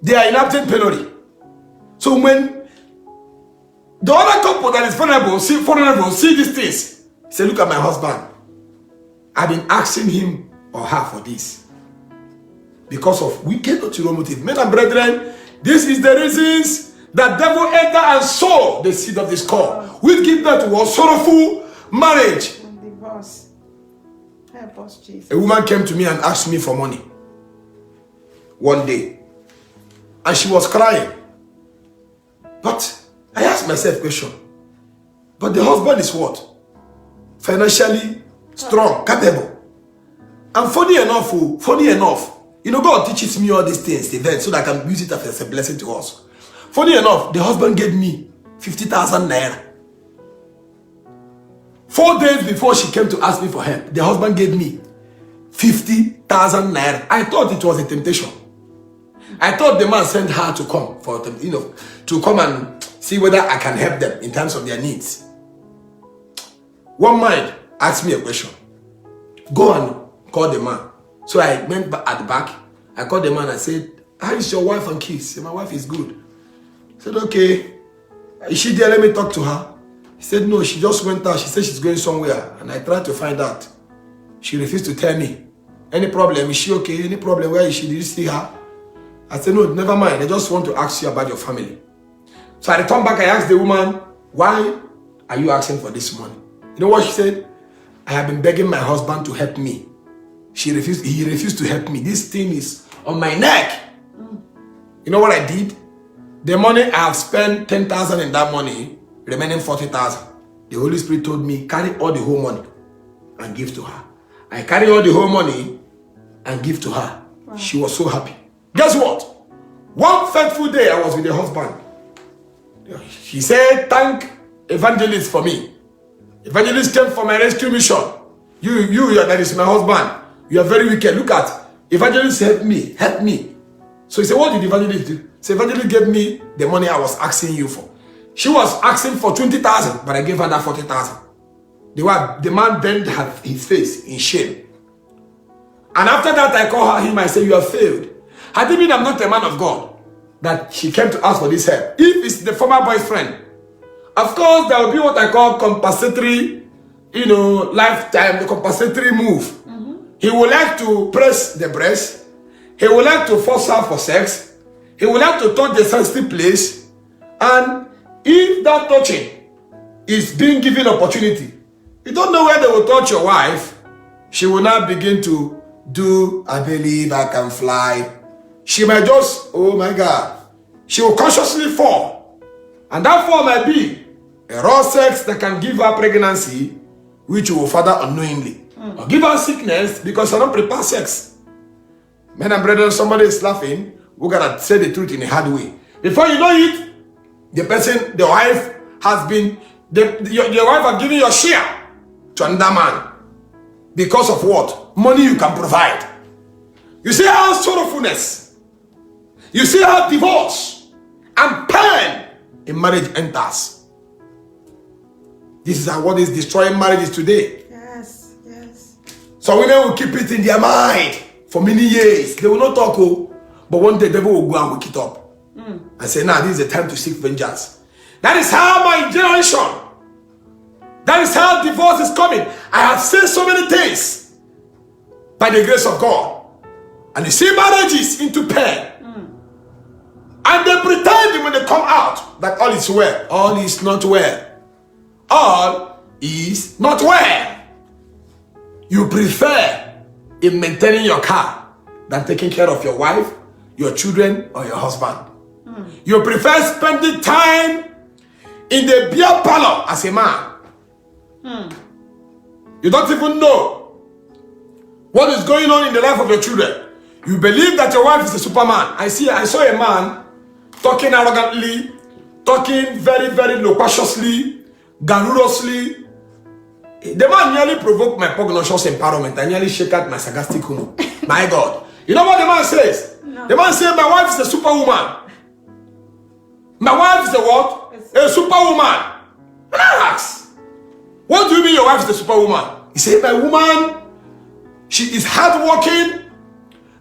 They are in abject penury. So when the other couple that is vulnerable see these things, say, look at my husband. I've been asking him or her for this. Because of wicked ulterior motive. Men and brethren, this is the reasons that devil enter and sow the seed of discord, which give birth to a sorrowful marriage. And divorce. Help us, Jesus. A woman came to me and asked me for money one day. And she was crying. But I asked myself a question. But the husband is what? Financially strong, capable. And funny enough, God teaches me all these things, events, so that I can use it as a blessing to us. Funny enough, the husband gave me 50,000 naira. 4 days before she came to ask me for help, the husband gave me 50,000 naira. I thought it was a temptation. I thought the man sent her to come for them, to come and see whether I can help them in terms of their needs. One man asked me a question. Go and call the man. So I went at the back. I called the man and said, how is your wife and kids? He said, my wife is good. I said, okay. Is she there? Let me talk to her. He said, no, she just went out. She said she's going somewhere. And I tried to find out. She refused to tell me. Any problem? Is she okay? Any problem? Where is she? Did you see her? I said, no, never mind. I just want to ask you about your family. So I returned back. I asked the woman, why are you asking for this money? You know what she said? I have been begging my husband to help me. He refused to help me. This thing is on my neck. You know what I did? The money I have spent 10,000 in that money, remaining 40,000. The Holy Spirit told me, carry all the whole money and give to her. I carry all the whole money and give to her. Wow. She was so happy. Guess what? One fateful day I was with the husband. He said, thank evangelist for me. Evangelist came for my rescue mission. You that is my husband. You are very wicked. Look at, evangelist help me, help me. So he said, what did evangelist do? So evangelist gave me the money I was asking you for. She was asking for 20,000, but I gave her that 40,000. The man bent his face in shame. And after that, I called him, I said, you have failed. Had it been I'm not a man of God, that she came to ask for this help. If it's the former boyfriend, of course, there will be what I call compensatory, lifetime, the compensatory move. He would like to press the breast. He would like to force her for sex. He would like to touch the sensitive place. And if that touching is being given opportunity, you don't know where they will touch your wife, she will now begin to do, I believe I can fly. She might just, oh my God, she will consciously fall. And that fall might be a raw sex that can give her pregnancy, which you will father unknowingly. Or give her sickness because you don't prepare sex. Men and brethren, somebody is laughing. We gotta say the truth in a hard way. Before you know it, the wife has been, your wife has given your share to another man. Because of what? Money you can provide. You see how sorrowfulness, you see how divorce and pain in marriage enters. This is what is destroying marriages today. Yes, yes. Some women will keep it in their mind for many years. They will not talk, but one day the devil will go and wake it up and say, now this is the time to seek vengeance. That is how my generation, that is how divorce is coming. I have seen so many things by the grace of God. And you see marriages into pain. And they pretend when they come out that all is well. All is not well. All is not well. You prefer in maintaining your car than taking care of your wife, your children, or your husband. You prefer spending time in the beer parlor as a man. You don't even know what is going on in the life of your children. You believe that your wife is a superman. I saw a man talking arrogantly, talking very, very loquaciously, garrulously. The man nearly provoked my pugnacious empowerment. I nearly shook out my sarcastic humor. My God. You know what the man says? No. The man says, my wife is a superwoman. My wife is a what? A superwoman. And I ask, what do you mean your wife is a superwoman? He said, my woman, she is hardworking.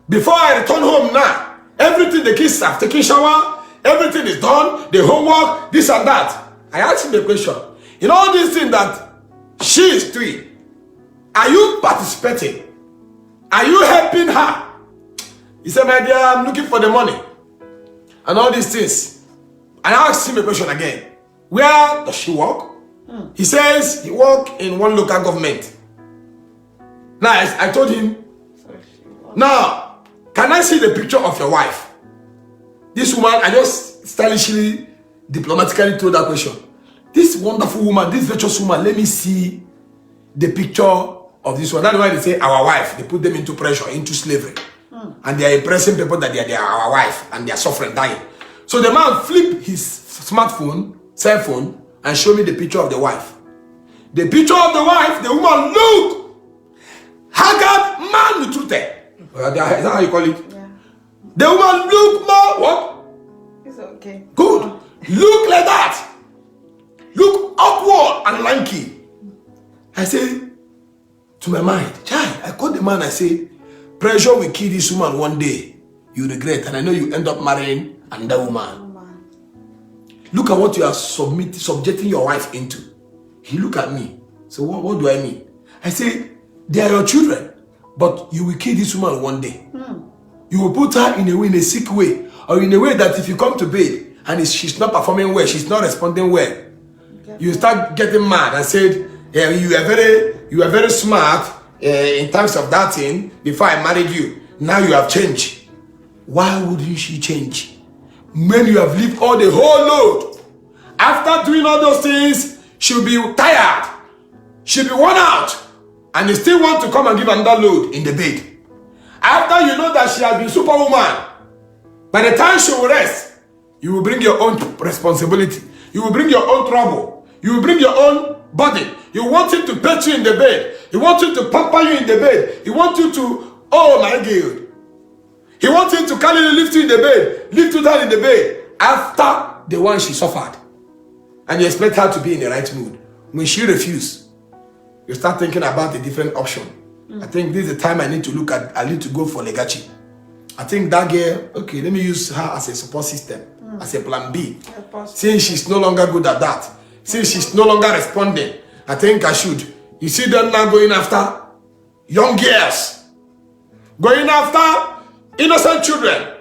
Before I return home now, everything, the kids have taken shower, everything is done, the homework, this and that. I asked him the question, in all these things that she is doing, are you participating? Are you helping her? He said, my dear, I'm looking for the money and all these things. And I asked him a question again. Where does she work? He says he works in one local government. Now, I told him, now, can I see the picture of your wife? This woman, I just stylishly, diplomatically told that question. This wonderful woman, this virtuous woman, let me see the picture of this one. That's why they say our wife. They put them into pressure, into slavery. And they are impressing people that they are our wife and they are suffering, dying. So the man flipped his smartphone, cell phone, and showed me the picture of the wife. The picture of the wife, the woman looked haggard, malnutrited. Is that how you call it? Yeah. The woman looked more, what? It's okay. Good. Look like that. Look awkward and lanky. I say to my mind, child, I called the man, I say, pressure will kill this woman one day. You regret, and I know you end up marrying another woman. Look at what you are subjecting your wife into. He looked at me. So what do I mean? I say, they are your children, but you will kill this woman one day. You will put her in a sick way, or in a way that if you come to bed and she's not performing well, she's not responding well, you start getting mad and said, yeah, you are very smart in terms of that thing before I married you. Now you have changed. Why wouldn't she change? When you have lived all the whole load, after doing all those things, she'll be tired, she'll be worn out, and you still want to come and give another load in the bed. After you know that she has been superwoman, by the time she will rest, you will bring your own responsibility. You will bring your own trouble. You will bring your own burden. You want him to pet you in the bed. He wants you to pamper you in the bed. He wants you to, oh my God. He wants you to carry you, lift you in the bed, lift you down in the bed after the one she suffered. And you expect her to be in the right mood. When she refuses, you start thinking about a different option. I think this is the time I need to look at, I need to go for Legacy. I think that girl, okay, let me use her as a support system, as a plan B. Since she's no longer good at that, since she's no longer responding, I think I should. You see them now going after young girls, going after innocent children,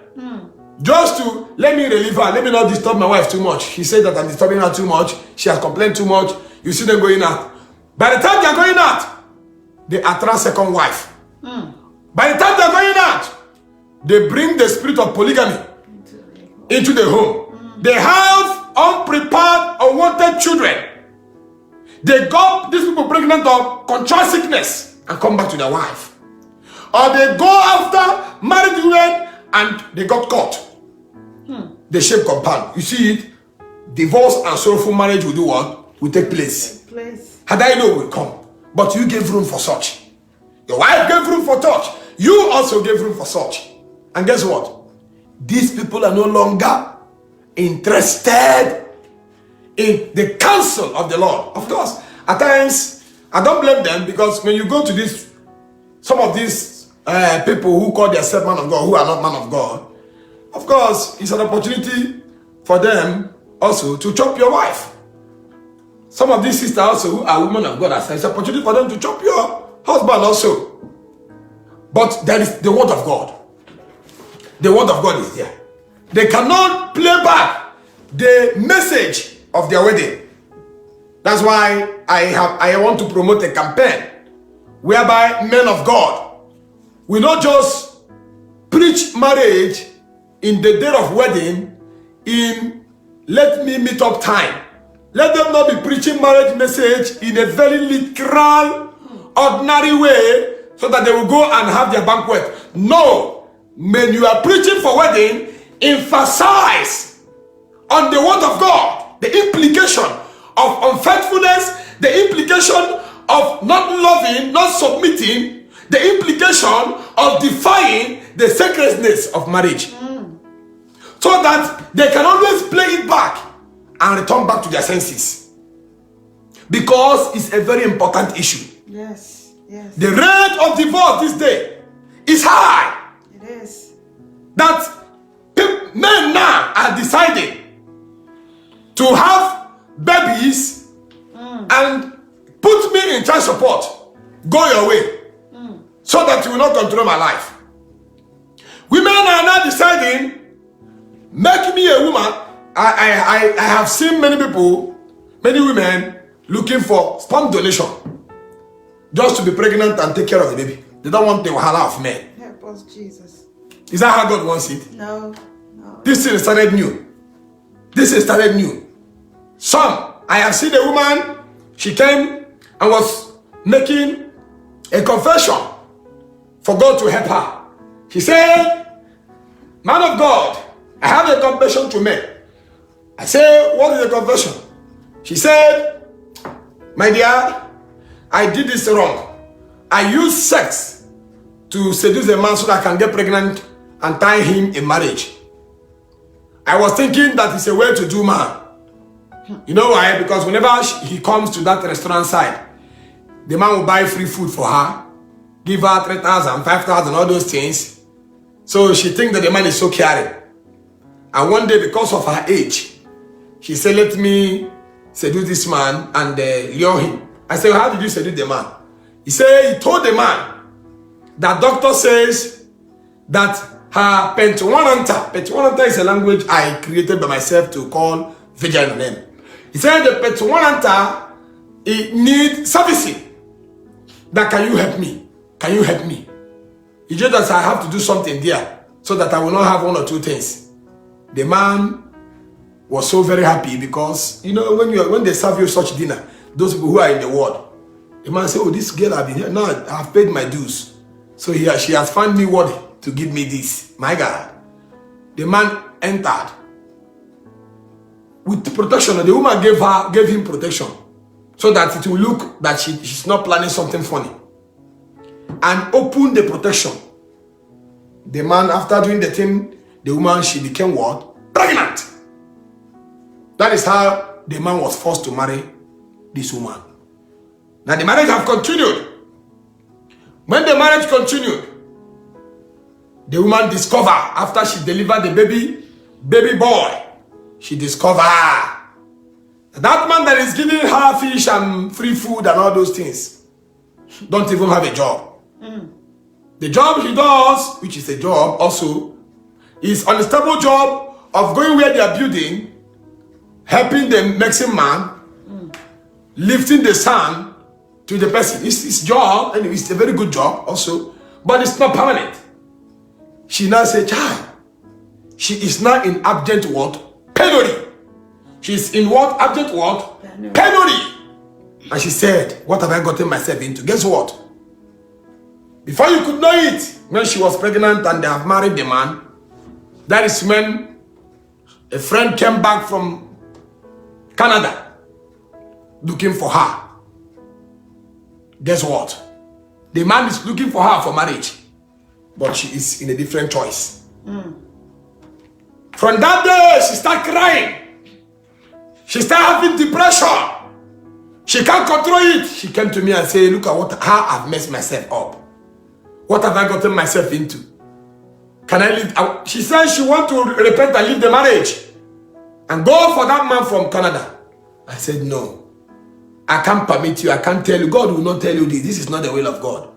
just to let me relieve her, let me not disturb my wife too much. She said that I'm disturbing her too much. She has complained too much. You see them going out. By the time they're going out, they attract second wife. By the time they're going out, they bring the spirit of polygamy into the home. They have unprepared, unwanted children. They got these people pregnant of contract sickness and come back to their wife. Or they go after married women and they got caught. They shape compound. You see it? Divorce and sorrowful marriage will do what? Will take place. Had I know will come. But you gave room for such. Your wife gave room for such. You also gave room for such. And guess what? These people are no longer interested in the counsel of the Lord. Of course, at times, I don't blame them, because when you go to this, some of these people who call themselves man of God, who are not man of God, of course, it's an opportunity for them also to chop your wife. Some of these sisters also who are women of God, it's an opportunity for them to chop your husband also. But there is the word of God. The word of God is there. They cannot play back the message of their wedding. That's why I want to promote a campaign whereby men of God will not just preach marriage in the day of wedding in let me meet up time. Let them not be preaching marriage message in a very literal, ordinary way so that they will go and have their banquet. No. When you are preaching for wedding, emphasize on the word of God, the implication of unfaithfulness, the implication of not loving, not submitting, the implication of defying the sacredness of marriage. So that they can always play it back and return back to their senses. Because it's a very important issue. Yes, yes. The rate of divorce this day is high. It is. That men now are deciding to have babies and put me in child support. Go your way. So that you will not control my life. Women are now deciding, make me a woman. I have seen many people, many women looking for sperm donation just to be pregnant and take care of the baby. They don't want the wahala of men. Help us, Jesus. Is that how God wants it? No, no. This thing started new. This thing started new. Some, I have seen a woman, she came and was making a confession for God to help her. She said, man of God, I have a confession to make. I said, what is the confession? She said, my dear, I did this wrong. I used sex to seduce a man so that I can get pregnant and tie him in marriage. I was thinking that it's a well-to-do man. You know why? Because whenever he comes to that restaurant side, the man will buy free food for her, give her 3,000, 5,000, all those things. So she thinks that the man is so caring. And one day, because of her age, she said, let me seduce this man and lure him. I said, how did you seduce the man? He said, he told the man that doctor says that her Petwananta is a language I created by myself to call vagina name. He said the Petwananta, it needs servicing. That can you help me? Can you help me? It's just that I have to do something there so that I will not have one or two things. The man was so very happy because, you know, when they serve you such dinner, those people who are in the world, the man said, oh, this girl I've been here. Now I have paid my dues. So she has found me worthy to give me this. My God. The man entered. with protection. The woman gave him protection so that it will look that she's not planning something funny. And opened the protection. The man, after doing the thing, the woman, she became what? Pregnant. That is how the man was forced to marry this woman. Now the marriage have continued. When the marriage continued, the woman discovered, after she delivered the baby boy, she discovered that man that is giving her fish and free food and all those things don't even have a job. The job he does, which is a job also, is unstable job of going where they are building, helping the Mexican man, lifting the sand to the person. It's his job, and it's a very good job also, but it's not permanent. She now said, child, she is now in abject what? Penury. She's in what? Abject what? Penury. And she said, what have I gotten myself into? Guess what? Before you could know it, when she was pregnant and they have married the man, that is when a friend came back from Canada looking for her. Guess what? The man is looking for her for marriage, but she is in a different choice. From that day, she started crying. She started having depression. She can't control it. She came to me and said, look at how I've messed myself up. What have I gotten myself into? Can I leave? She said she wants to repent and leave the marriage and go for that man from Canada. I said, no. I can't permit you. I can't tell you. God will not tell you this. This is not the will of God.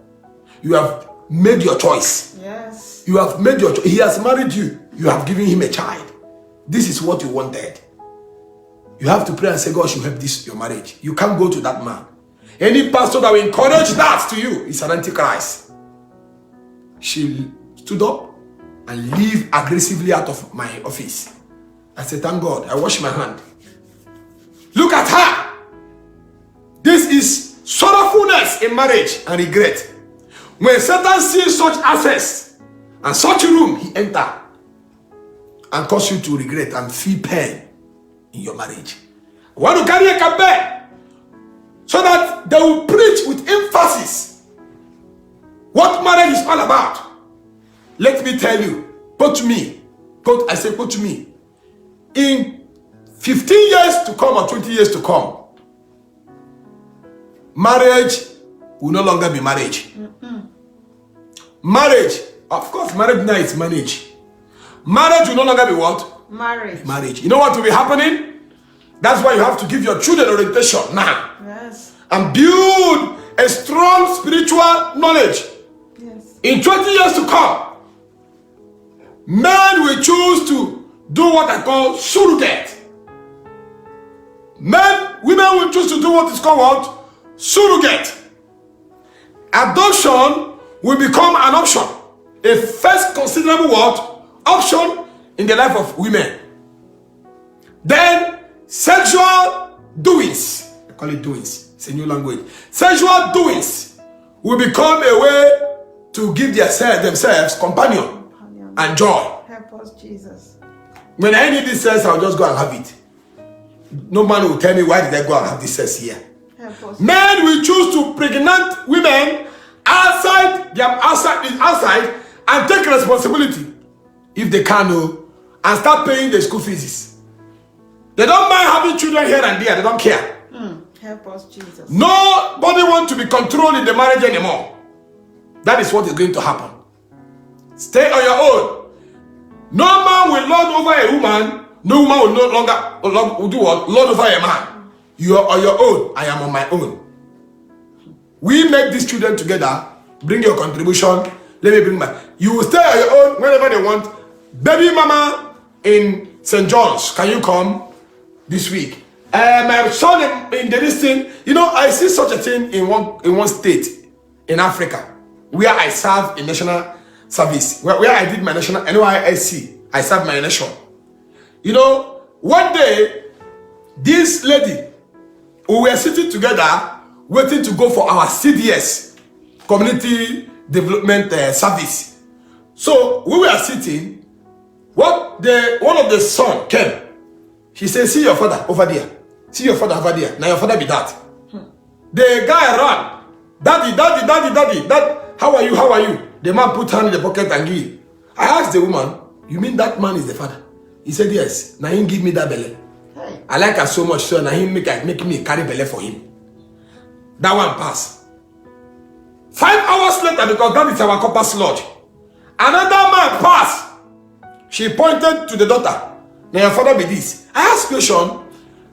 You have made your choice. Yes. You have made your choice. He has married you. You have given him a child. This is what you wanted. You have to pray and say, God should help this your marriage. You can't go to that man. Any pastor that will encourage that to you is an antichrist. She stood up and leave aggressively out of my office. I said, thank God. I wash my hand. Look at her. This is sorrowfulness in marriage and regret. When Satan sees such access and such a room, he enter and cause you to regret and feel pain in your marriage. I want to carry a campaign so that they will preach with emphasis what marriage is all about. Let me tell you, quote me, in 15 years to come or 20 years to come, marriage will no longer be marriage. Marriage, of course, marriage now is managed. Marriage will no longer be what? Marriage. You know what will be happening? That's why you have to give your children orientation now. Yes. And build a strong spiritual knowledge. Yes. In 20 years to come, men will choose to do what I call surrogate. Women will choose to do what is called what? Surrogate. Adoption will become an option. A first considerable what? Option in the life of women. Then sexual doings, I call it doings, it's a new language. Sexual doings will become a way to give themselves companion and joy. Help us, Jesus. When I need this sex, I'll just go and have it. No man will tell me why did I go and have this sex here. Help us. Men will choose to pregnant women outside and take responsibility if they can and start paying the school fees. They don't mind having children here and there. They don't care. Help us, Jesus. Nobody wants to be controlled in the marriage anymore. That is what is going to happen. Stay on your own. No man will lord over a woman. No woman will no longer do what? Lord over a man. You are on your own. I am on my own. We make these children together. Bring your contribution. Let me bring my. You will stay on your own whenever they want. Baby mama in St. John's, can you come this week? My son in the listing. You know, I see such a thing in one state in Africa where I serve in national service. Where I did my national NYSC. I served my nation. You know, one day this lady, we were sitting together waiting to go for our CDS, Community Development Service. So we were sitting. One of the son came She said, see your father over there. See your father over there. Now your father be that. The guy ran. Daddy, how are you? How are you? The man put hand in the pocket and give. I asked the woman, you mean that man is the father? He said, yes. Now he give me that belly. Hey. I like her so much, so now he make me carry belly for him. That one passed. 5 hours later, because that is our copper lodge, another man passed. She pointed to the daughter. Now your father be this. I asked question.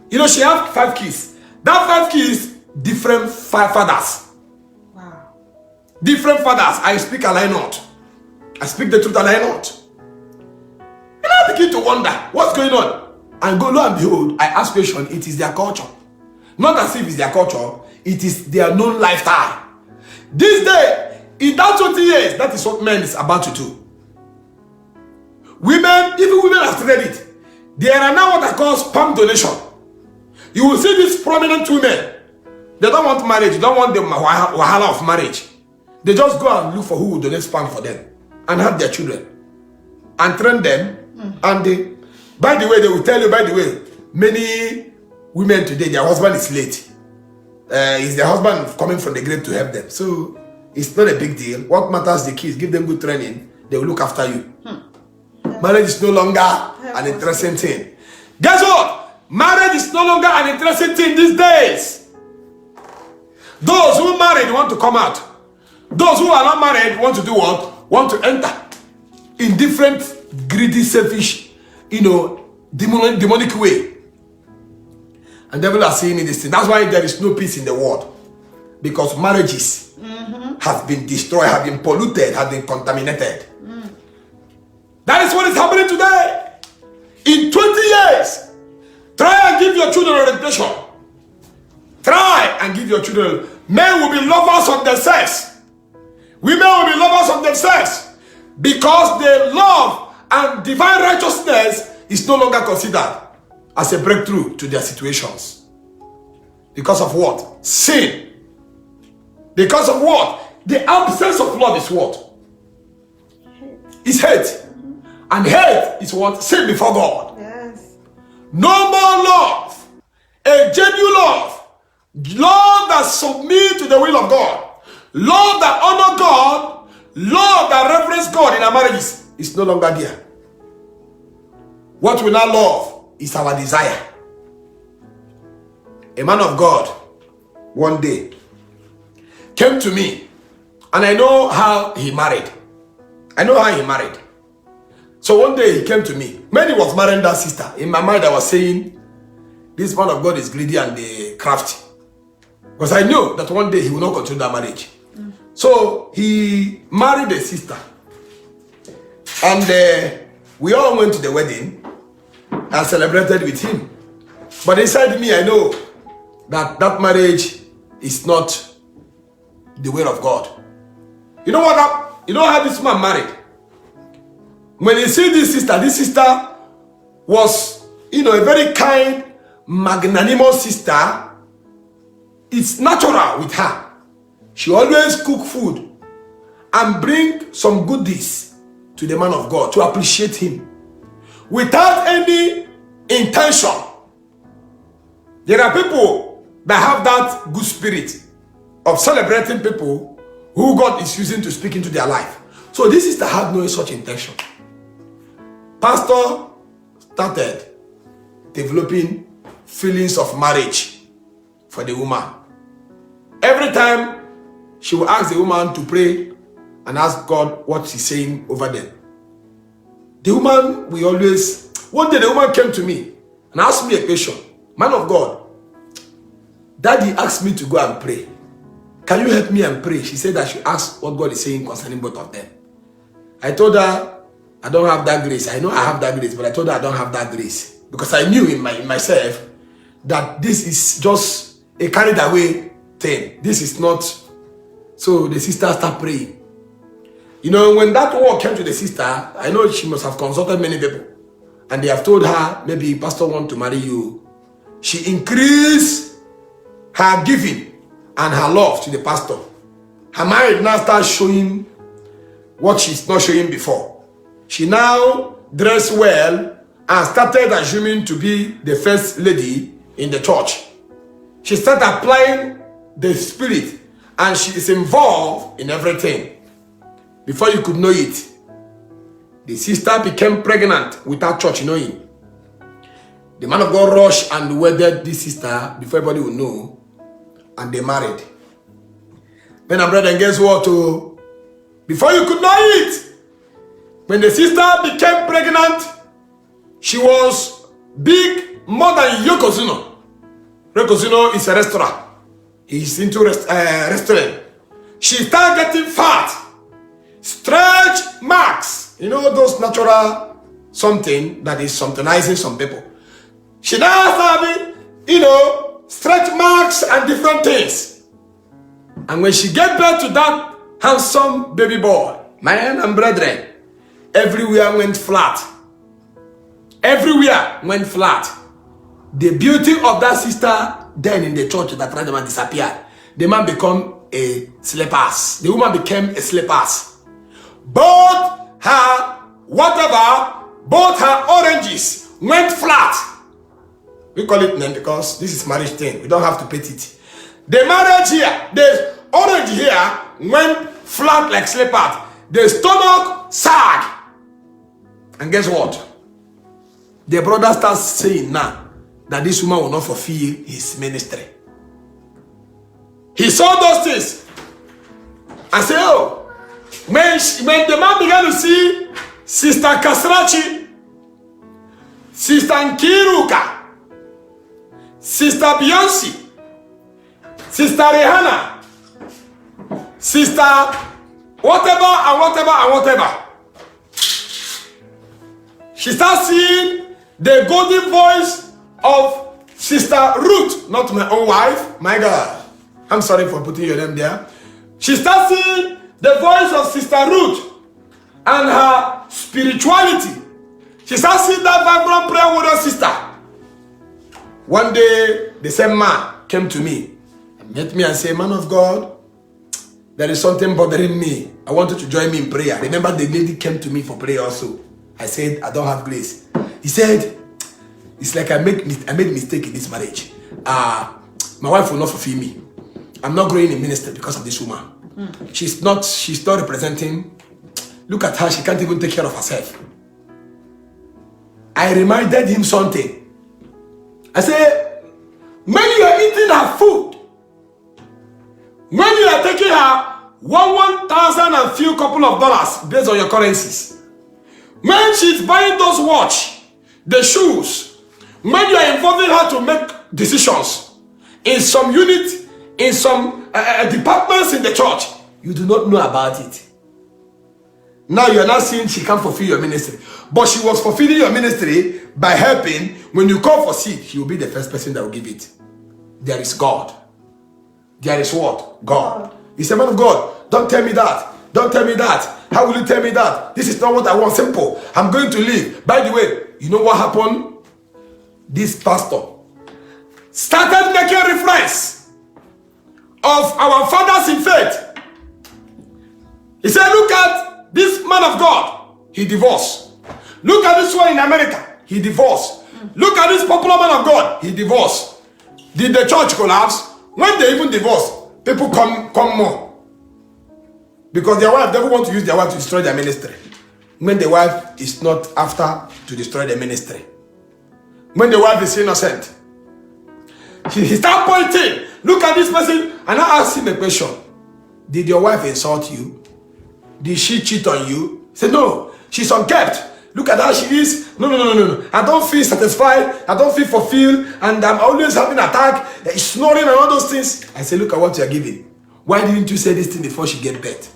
You know, she have 5 kids. That 5 kids, different fathers. Wow. Different fathers. I speak and lie not. I speak the truth and lie not. And I begin to wonder what's going on. And go lo and behold, I ask question. It is their culture. Not as if it's their culture. It is their known lifestyle. This day, in that 20 years, that is what men is about to do. Women, even women have tried it. There are now what I call sperm donation. You will see these prominent women. They don't want marriage. They don't want the wahala of marriage. They just go and look for who will donate sperm for them and have their children and train them. And they, by the way, they will tell you, by the way, many women today, their husband is late. Is their husband coming from the grave to help them. So it's not a big deal. What matters the kids, give them good training. They will look after you. Marriage is no longer an interesting thing. Guess what? Marriage is no longer an interesting thing these days. Those who married want to come out. Those who are not married want to do what? Want to enter in different greedy, selfish, demonic way. And devil are seeing in this thing. That's why there is no peace in the world. Because marriages have been destroyed, have been polluted, have been contaminated. That is what is happening today. In 20 years, try and give your children orientation. Try and give your children. Men will be lovers of themselves. Women will be lovers of themselves. Because the love and divine righteousness is no longer considered as a breakthrough to their situations. Because of what? Sin. Because of what? The absence of love is what? It's hate. And hate is what? Sin before God. Yes. No more love. A genuine love. Love that submits to the will of God. Love that honors God. Love that reverence God in our marriages is no longer there. What we now love is our desire. A man of God one day came to me, and I know how he married. So one day he came to me. When he was marrying that sister, in my mind I was saying, this man of God is greedy and crafty. Because I knew that one day he will not continue that marriage. So he married a sister. And we all went to the wedding and celebrated with him. But inside me, I know that that marriage is not the will of God. You know what? You know how this man married? When you see this sister was, a very kind, magnanimous sister. It's natural with her. She always cook food and bring some goodies to the man of God to appreciate him without any intention. There are people that have that good spirit of celebrating people who God is using to speak into their life. So this sister had no such intention. Pastor started developing feelings of marriage for the woman. Every time she will ask the woman to pray and ask God what she's saying over them. The woman will always... One day the woman came to me and asked me a question. Man of God, Daddy asked me to go and pray. Can you help me and pray? She said I should ask what God is saying concerning both of them. I told her, I don't have that grace. I know I have that grace, but I told her I don't have that grace. Because I knew in myself that this is just a carried away thing. This is not... So the sister started praying. When that word came to the sister, I know she must have consulted many people. And they have told her, maybe pastor want to marry you. She increased her giving and her love to the pastor. Her marriage now starts showing what she's not showing before. She now dressed well and started assuming to be the first lady in the church. She started applying the spirit, and she is involved in everything. Before you could know it, the sister became pregnant without church knowing. The man of God rushed and wedded this sister before everybody would know, and they married. Men and brethren, guess what? Before you could know it, when the sister became pregnant, she was big, more than Yokozuna. Yokozuna is a restaurant. He's into restaurant. She started getting fat, stretch marks. You know those natural something that is somethingizing some people. She now started having, stretch marks and different things. And when she gave birth to that handsome baby boy, men and brethren, everywhere went flat. Everywhere went flat. The beauty of that sister then in the church that tried to disappear. The man became a sleepers. The woman became a sleepers. Both her oranges went flat. We call it name because this is marriage thing. We don't have to pet it. The marriage here, the orange here went flat like sleepers. The stomach sag. And guess what? The brother starts saying now that this woman will not fulfill his ministry. He saw those things and said, oh, when the man began to see Sister Kasrachi, Sister Nkiruka, Sister Beyonce, Sister Rihanna, Sister whatever, she starts seeing the golden voice of Sister Ruth, not my own wife. My God, I'm sorry for putting your name there. She starts seeing the voice of Sister Ruth and her spirituality. She starts seeing that vibrant prayer with her sister. One day, the same man came to me and met me and said, man of God, there is something bothering me. I want you to join me in prayer. Remember, the lady came to me for prayer also. I said, I don't have grace. He said, it's like I made mistake in this marriage. My wife will not fulfill me. I'm not growing in ministry because of this woman. She's not representing. Look at her, she can't even take care of herself. I reminded him something. I said, when you are eating her food, when you are taking her 1,000 and few couple of dollars based on your currencies, when she's buying those watch, the shoes, when you are involving her to make decisions in some unit, in some departments in the church, you do not know about it. Now you are not seeing she can't fulfill your ministry. But she was fulfilling your ministry by helping. When you call for seed, she will be the first person that will give it. There is God. There is what? God. He said, man of God, don't tell me that. Don't tell me that. How will you tell me that? This is not what I want. Simple. I'm going to leave. By the way, you know what happened? This pastor started making reference of our fathers in faith. He said, look at this man of God. He divorced. Look at this one in America. He divorced. Look at this popular man of God. He divorced. Did the church collapse? When they even divorce, people come more. Because their wife never want to use their wife to destroy their ministry. When the wife is not after to destroy the ministry. When the wife is innocent. He start pointing. Look at this person. And I ask him a question. Did your wife insult you? Did she cheat on you? He said, no. She's unkept. Look at how she is. No. I don't feel satisfied. I don't feel fulfilled. And I'm always having an attack. Snoring and all those things. I said, look at what you're giving. Why didn't you say this thing before she gave birth?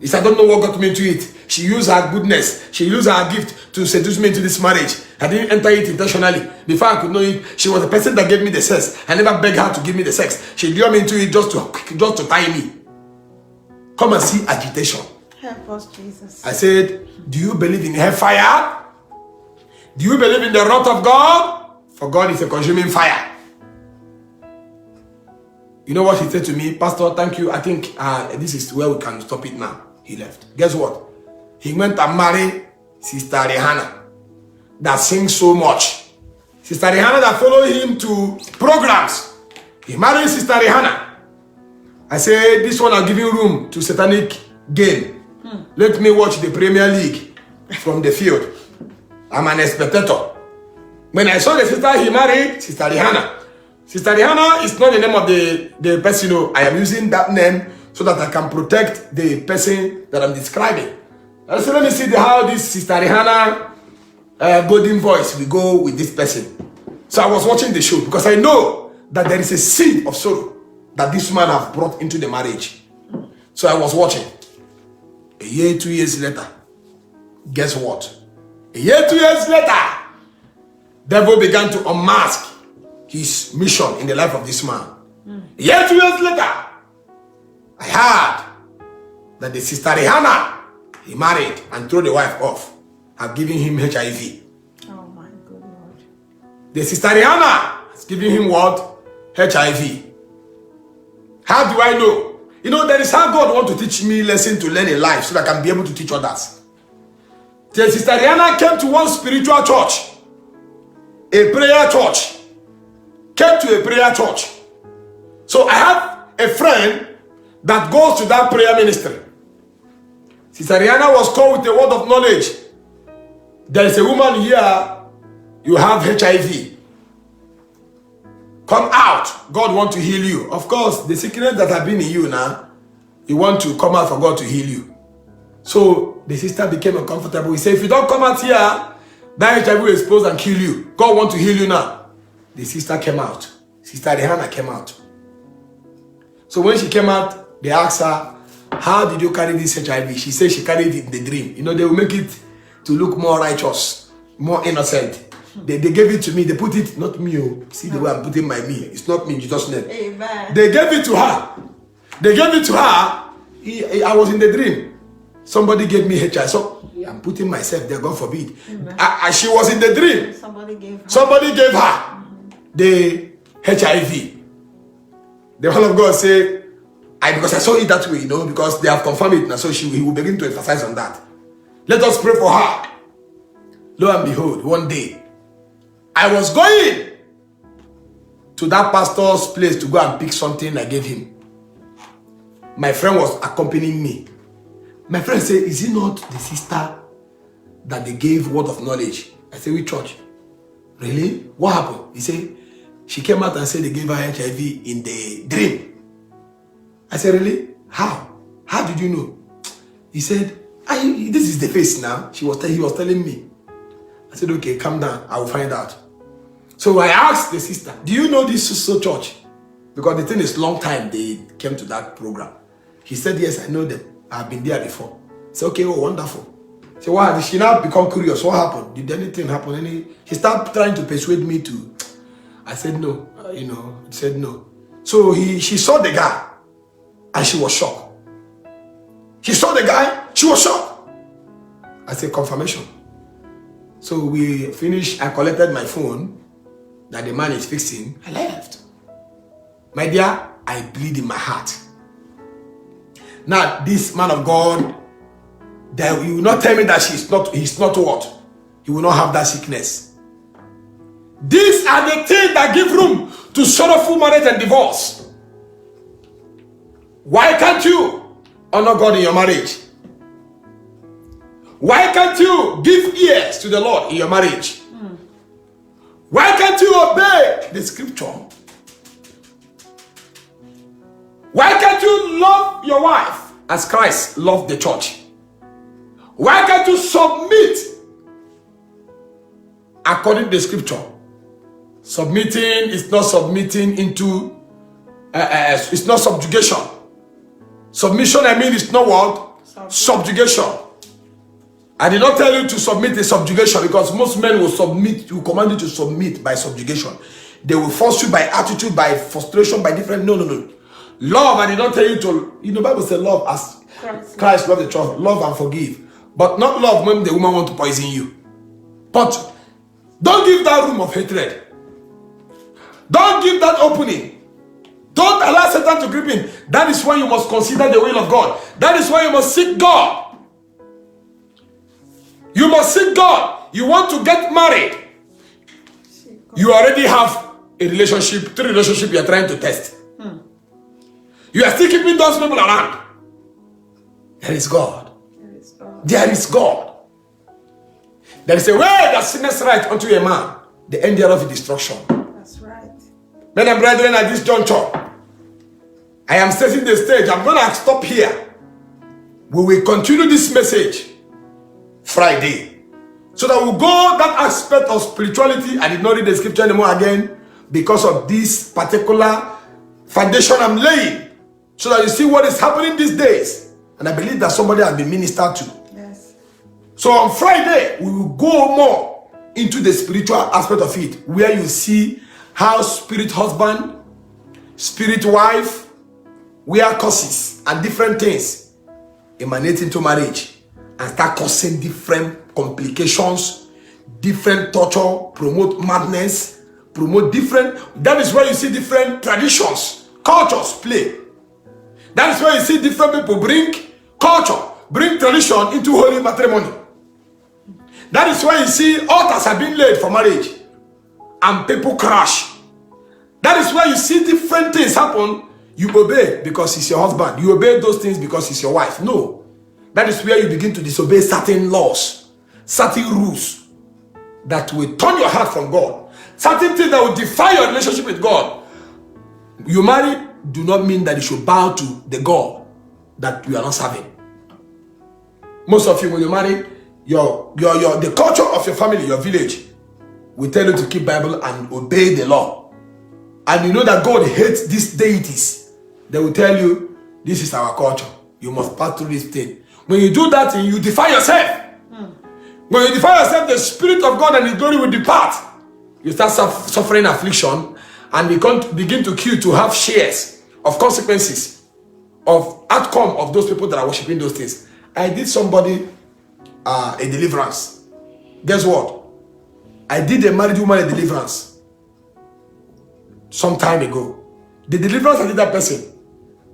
He said, I don't know what got me into it. She used her goodness. She used her gift to seduce me into this marriage. I didn't enter it intentionally. Before I could know it, she was the person that gave me the sex. I never begged her to give me the sex. She lured me into it just to tie me. Come and see agitation. Help us, Jesus. I said, do you believe in hellfire? Do you believe in the wrath of God? For God is a consuming fire. You know what he said to me? Pastor, thank you. I think this is where we can stop it now. He left. Guess what? He went and married Sister Rihanna. that sings so much. Sister Rihanna that followed him to programs. He married Sister Rihanna. I say, this one are giving room to satanic game. Let me watch the Premier League from the field. I'm an spectator. When I saw the sister he married, Sister Rihanna. Sister Rihanna is not the name of the person. I am using that name so that I can protect the person that I'm describing. So let me see how this Sister Rihanna golden voice will go with this person. So I was watching the show because I know that there is a seed of sorrow that this man have brought into the marriage. So I was watching. A year, 2 years later, guess what? A year, 2 years later, devil began to unmask his mission in the life of this man. A year, 2 years later, I heard that the Sister Rihanna he married and threw the wife off have given him HIV. Oh my good Lord. The Sister Rihanna has given him what? HIV. How do I know? You know, there is how God wants to teach me lesson to learn in life so that I can be able to teach others. The Sister Rihanna came to one spiritual church, a prayer church. Came to a prayer church. So I have a friend that goes to that prayer ministry. Sister Rihanna was called with a word of knowledge. There is a woman here, you have HIV. Come out. God wants to heal you. Of course, the sickness that have been in you now, you want to come out for God to heal you. So the sister became uncomfortable. He said, if you don't come out here, that HIV will expose and kill you. God wants to heal you now. The sister came out. Sister Rihanna came out. So when she came out, they asked her, how did you carry this HIV? She said she carried it in the dream. You know, they will make it to look more righteous, more innocent. They gave it to me. They put it, not me. Oh. See the way I'm putting my me. It's not me, Jesus' name. Amen. They gave it to her. They gave it to her. I was in the dream. Somebody gave me HIV. So I'm putting myself there, God forbid. She was in the dream. Somebody gave her the HIV. The man of God said, because I saw it that way, you know, because they have confirmed it now. So he will begin to emphasize on that. Let us pray for her. Lo and behold, one day, I was going to that pastor's place to go and pick something I gave him. My friend was accompanying me. My friend said, is it not the sister that they gave word of knowledge? I said, which church? Really? What happened? He said, she came out and said they gave her HIV in the dream. I said, really? How? How did you know? He said, this is the face now. He was telling me. I said, okay, calm down. I will find out. So I asked the sister, do you know this so church? Because the thing is long time they came to that program. He said, yes, I know them. I've been there before. I said, okay, oh, wonderful. So why did she now become curious? What happened? Did anything happen? He started trying to persuade me to. I said no. He said no. So she saw the guy and she was shocked. She saw the guy, she was shocked. I said confirmation. So we finished, I collected my phone that the man is fixing. I left. My dear, I bleed in my heart. Now, this man of God, that you will not tell me that he's not what? He will not have that sickness. These are the things that give room to sorrowful marriage and divorce. Why can't you honor God in your marriage? Why can't you give ears to the Lord in your marriage? Why can't you obey the scripture? Why can't you love your wife as Christ loved the church? Why can't you submit according to the scripture? Submitting is not submitting into, it's not subjugation. Submission, I mean, it's not what? Subjugation. I did not tell you to submit to subjugation because most men will submit, will command you to submit by subjugation. They will force you by attitude, by frustration, by different, no. Love, I did not tell you to, the Bible says love as Christ loved the church, love and forgive. But not love when the woman wants to poison you. But don't give that room of hatred. Don't give that opening. Don't allow Satan to grip in. That is why you must consider the will of God. That is why you must seek God. You must seek God. you want to get married, you already have a relationship, 3 relationships you are trying to test. You are still keeping those people around. There is God. There is God. There is a way that sinners right unto a man, the end thereof is destruction. That's right. Men and brethren, at this juncture, I am setting the stage. I'm going to stop here. We will continue this message Friday. So that we'll go that aspect of spirituality. I did not read the scripture anymore again because of this particular foundation I'm laying. So that you see what is happening these days. And I believe that somebody has been ministered to. Yes. So on Friday, we will go more into the spiritual aspect of it, where you see how spirit husband, spirit wife, where causes and different things emanate into marriage and start causing different complications, different torture, promote madness, promote different. That is where you see different traditions, cultures play. That is where you see different people bring culture, bring tradition into holy matrimony. That is why you see altars are being laid for marriage and people crash. That is why you see different things happen. You obey because it's your husband. You obey those things because it's your wife. No. That is where you begin to disobey certain laws, certain rules that will turn your heart from God, certain things that will defy your relationship with God. You marry do not mean that you should bow to the God that you are not serving. Most of you, when you marry, the culture of your family, your village, will tell you to keep Bible and obey the law. And you know that God hates these deities. They will tell you, this is our culture. You must pass through this thing. When you do that, you defy yourself. When you defy yourself, the Spirit of God and His glory will depart. You start suffering affliction and begin to queue to have shares of consequences, of outcome of those people that are worshiping those things. I did somebody a deliverance. Guess what? I did a married woman a deliverance some time ago. The deliverance I did that person,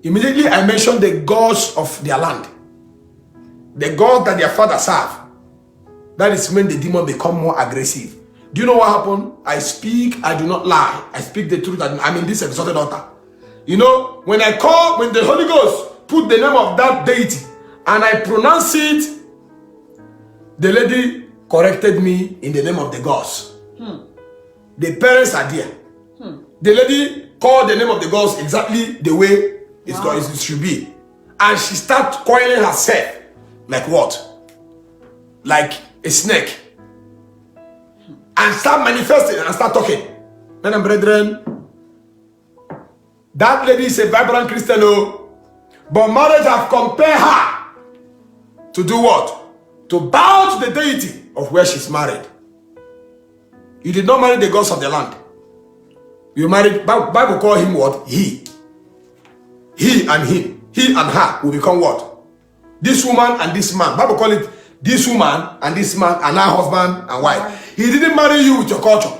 immediately I mentioned the gods of their land, the God that their father served. That is when the demon become more aggressive. Do you know what happened? I speak, I do not lie. I speak the truth. I'm in this exalted altar. You know, when the Holy Ghost put the name of that deity and I pronounce it, the lady corrected me in the name of the gods. The parents are there. The lady called the name of the gods exactly the way it should be. And she started coiling herself like what? Like a snake. And start manifesting and start talking. Men and brethren, that lady is a vibrant Christian, but marriage have compelled her to do what? To bow to the deity of where she's married. You did not marry the gods of the land. You married, Bible call him what? He. He and him. He and her will become what? This woman and this man. Bible call it this woman and this man and her husband and wife. He didn't marry you with your culture.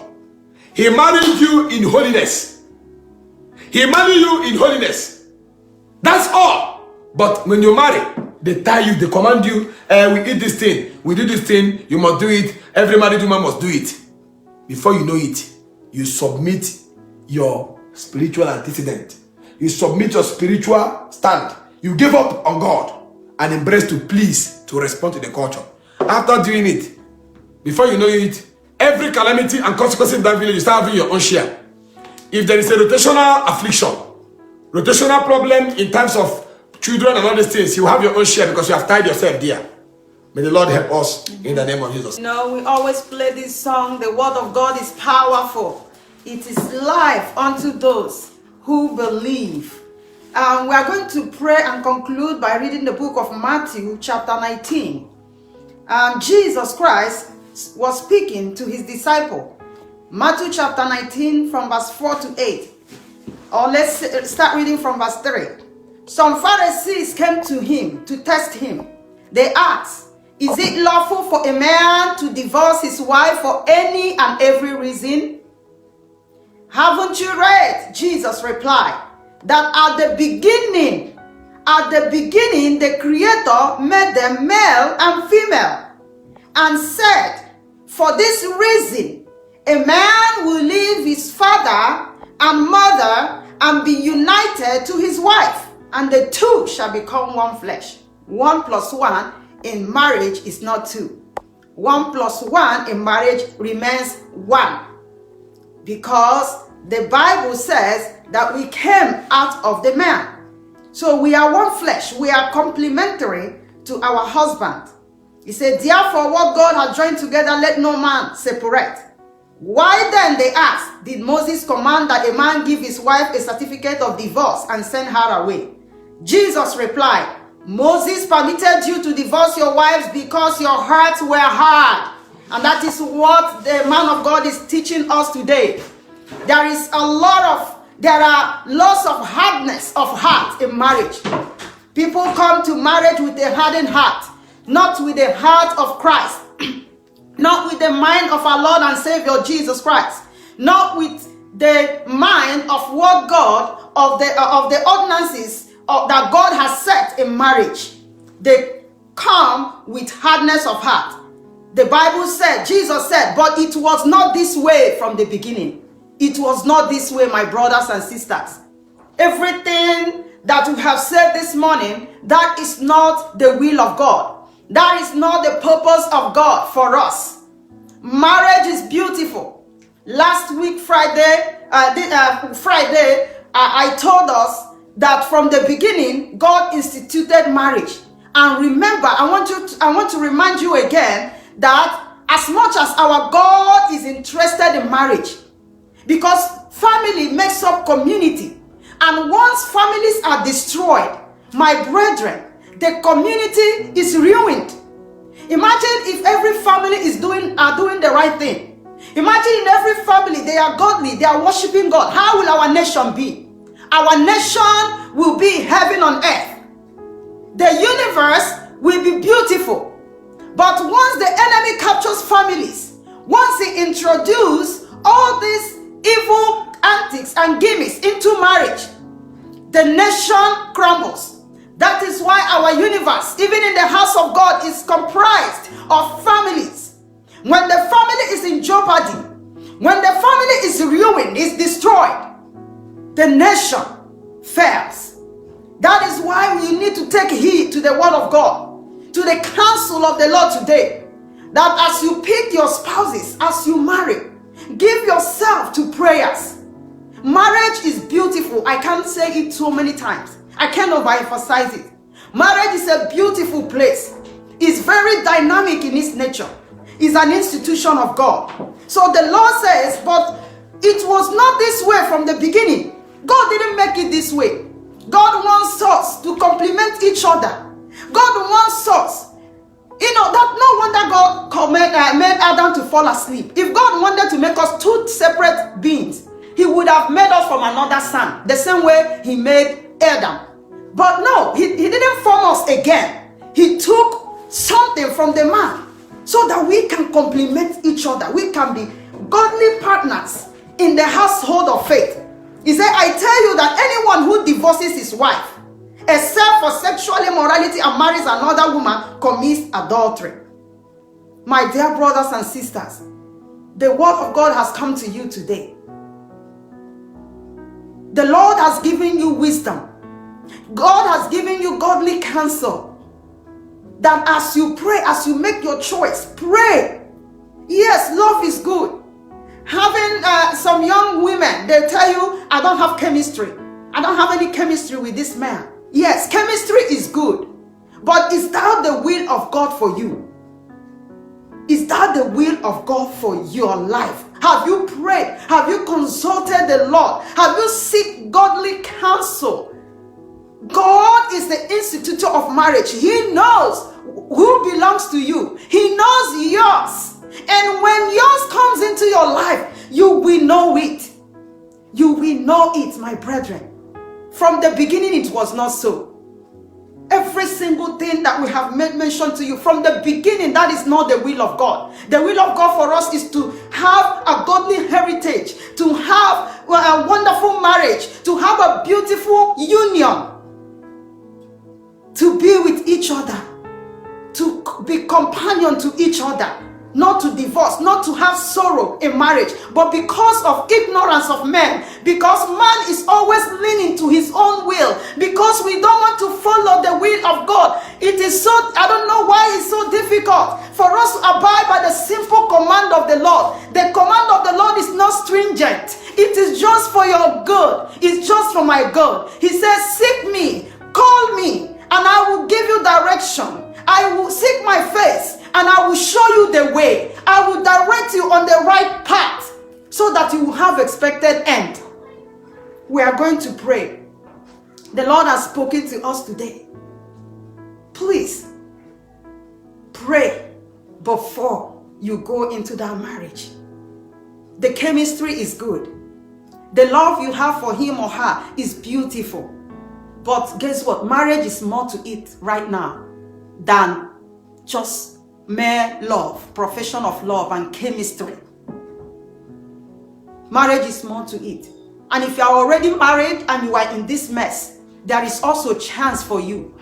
He married you in holiness. He married you in holiness. That's all. But when you marry, they tie you, they command you, we eat this thing, we do this thing, you must do it. Every married woman must do it. Before you know it, you submit your spiritual antecedent. You submit your spiritual stand. You give up on God and embrace to please, to respond to the culture. After doing it, before you know it, every calamity and consequence in that village, you start having your own share. If there is a rotational affliction, rotational problem in terms of children and all these things, you have your own share because you have tied yourself there. May the Lord help us in the name of Jesus. You know, we always play this song, the word of God is powerful. It is life unto those who believe. We are going to pray and conclude by reading the book of Matthew chapter 19. Jesus Christ was speaking to his disciple. Matthew chapter 19 from verse 4 to 8. Or let's start reading from verse 3. Some Pharisees came to him to test him. They asked, "Is it lawful for a man to divorce his wife for any and every reason?" "Haven't you read," Jesus replied, "that at the beginning the Creator made them male and female, and said, For this reason, a man will leave his father and mother and be united to his wife, and the two shall become one flesh. 1 + 1 in marriage is not 2. 1 + 1 in marriage remains 1. Because the Bible says that we came out of the man. So we are one flesh. We are complementary to our husband. He said, therefore, what God has joined together, let no man separate. Why then, they asked, did Moses command that a man give his wife a certificate of divorce and send her away? Jesus replied, Moses permitted you to divorce your wives because your hearts were hard. And that is what the man of God is teaching us today. There are lots of hardness of heart in marriage. People come to marriage with a hardened heart, not with the heart of Christ, not with the mind of our Lord and Savior Jesus Christ, not with the mind of what God, of the ordinances that God has set in marriage. They come with hardness of heart. The Bible said, Jesus said, but it was not this way from the beginning. It was not this way, my brothers and sisters. Everything that we have said this morning, that is not the will of God. That is not the purpose of God for us. Marriage is beautiful. Last week, Friday, I told us that from the beginning, God instituted marriage. And remember, I want to remind you again that as much as our God is interested in marriage, because family makes up community, and once families are destroyed, my brethren, the community is ruined. Imagine if every family are doing the right thing. Imagine in every family they are godly, they are worshiping God. How will our nation be? Our nation will be heaven on earth. The universe will be beautiful. But once the enemy captures families, once he introduces all these evil antics and gimmicks into marriage, the nation crumbles. That is why our universe, even in the house of God, is comprised of families. When the family is in jeopardy, when the family is ruined, is destroyed, the nation fails. That is why we need to take heed to the word of God, to the counsel of the Lord today, that as you pick your spouses, as you marry, give yourself to prayers. Marriage is beautiful. I can't say it so many times. I can't overemphasize it. Marriage is a beautiful place. It's very dynamic in its nature. It's an institution of God. So the Lord says, but it was not this way from the beginning. God didn't make it this way. God wants us to complement each other. God wants us. That no wonder God made Adam to fall asleep. If God wanted to make us two separate beings, he would have made us from another son, the same way he made Adam. But no, he didn't form us again. He took something from the man so that we can complement each other. We can be godly partners in the household of faith. He said, I tell you that anyone who divorces his wife, except for sexual immorality, and marries another woman, commits adultery. My dear brothers and sisters, the word of God has come to you today. The Lord has given you wisdom. God has given you godly counsel. That as you pray, as you make your choice, pray. Yes, love is good. Having some young women, they tell you, I don't have chemistry. I don't have any chemistry with this man. Yes, chemistry is good. But is that the will of God for you? Is that the will of God for your life? Have you prayed? Have you consulted the Lord? Have you sought godly counsel? God is the institutor of marriage. He knows who belongs to you. He knows yours. And when yours comes into your life, you will know it. You will know it, my brethren. From the beginning, it was not so. Every single thing that we have made mention to you from the beginning, that is not the will of God. The will of God for us is to have a godly heritage, to have a wonderful marriage, to have a beautiful union, to be with each other, to be companion to each other, not to divorce, not to have sorrow in marriage, but because of ignorance of men, because man is always leaning to his own will, because we don't want to follow the will of God. It is so, I don't know why it's so difficult for us to abide by the simple command of the Lord. The command of the Lord is not stringent. It is just for your good. It's just for my good. He says, seek me, call me, and I will give you direction. I will seek my face, and I will show you the way. I will direct you on the right path so that you will have expected end. We are going to pray. The Lord has spoken to us today. Please pray before you go into that marriage. The chemistry is good. The love you have for him or her is beautiful. But guess what? Marriage is more to it right now than just mere love, profession of love and chemistry. Marriage is more to it. And if you are already married and you are in this mess, there is also a chance for you.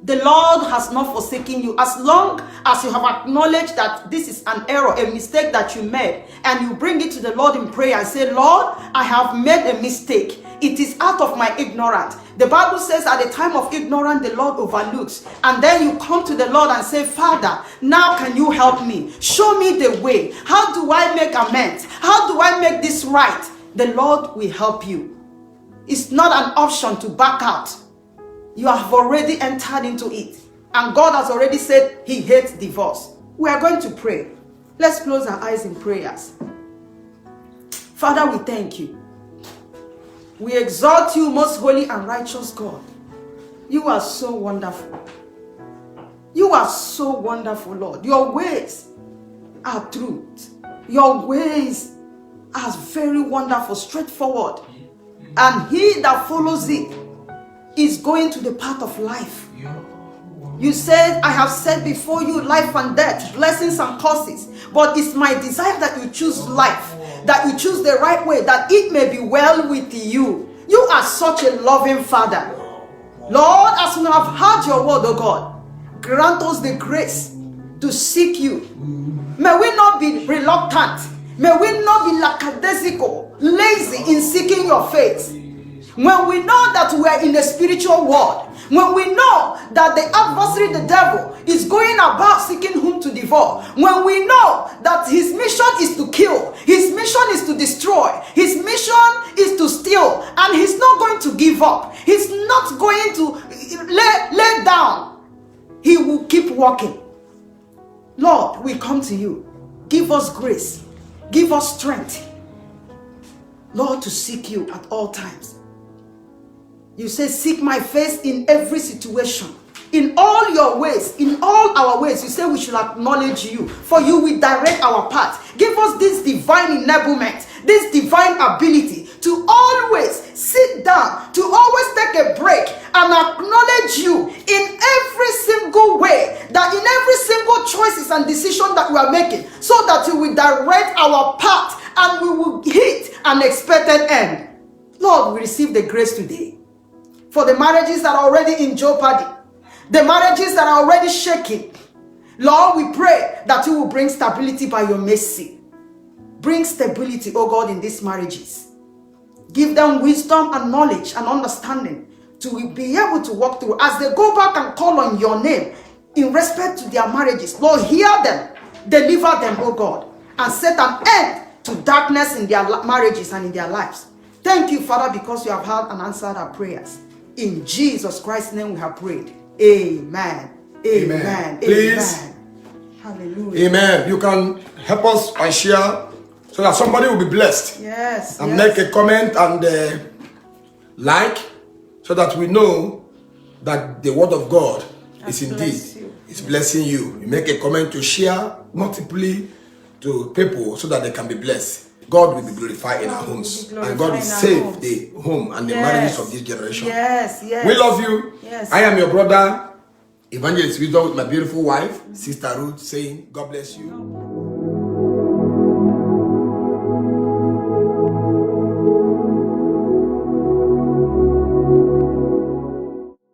The Lord has not forsaken you. As long as you have acknowledged that this is an error, a mistake that you made, and you bring it to the Lord in prayer and say, Lord, I have made a mistake. It is out of my ignorance. The Bible says at the time of ignorance, the Lord overlooks. And then you come to the Lord and say, Father, now can you help me? Show me the way. How do I make amends? How do I make this right? The Lord will help you. It's not an option to back out. You have already entered into it. And God has already said he hates divorce. We are going to pray. Let's close our eyes in prayers. Father, we thank you. We exalt you, most holy and righteous God. You are so wonderful. You are so wonderful, Lord. Your ways are truth. Your ways are very wonderful, straightforward. And he that follows it is going to the path of life. You said, I have set before you life and death, blessings and curses. But it's my desire that you choose life, that you choose the right way, that it may be well with you. You are such a loving Father. Lord, as we have heard your word, oh God, grant us the grace to seek you. May we not be reluctant. May we not be lackadaisical, lazy in seeking your face. When we know that we are in a spiritual world, when we know that the adversary, the devil, is going about seeking whom to devour, when we know that his mission is to kill, his mission is to destroy, his mission is to steal, and he's not going to give up, he's not going to lay down, he will keep walking. Lord, we come to you. Give us grace, give us strength, Lord, to seek you at all times. You say, seek my face in every situation. In all your ways, in all our ways, you say we should acknowledge you, for you will direct our path. Give us this divine enablement, this divine ability to always sit down, to always take a break and acknowledge you in every single way, that in every single choices and decision that we are making, so that you will direct our path and we will hit an expected end. Lord, we receive the grace today for the marriages that are already in jeopardy, the marriages that are already shaking. Lord, we pray that you will bring stability by your mercy. Bring stability, oh God, in these marriages. Give them wisdom and knowledge and understanding to be able to walk through as they go back and call on your name in respect to their marriages. Lord, hear them, deliver them, oh God, and set an end to darkness in their marriages and in their lives. Thank you, Father, because you have heard and answered our prayers. In Jesus Christ's name we have prayed. Amen. Amen. Please. Amen. Hallelujah. Amen. You can help us and share so that somebody will be blessed. Yes. And make a comment and like, so that we know that the word of God is indeed blessing you. You make a comment to share multiply to people so that they can be blessed. God will be glorified in our homes, and God will save the home and the marriages of this generation. Yes, yes. We love you. Yes. I am your brother, Evangelist Wisdom, with my beautiful wife, Sister Ruth, saying, God bless you.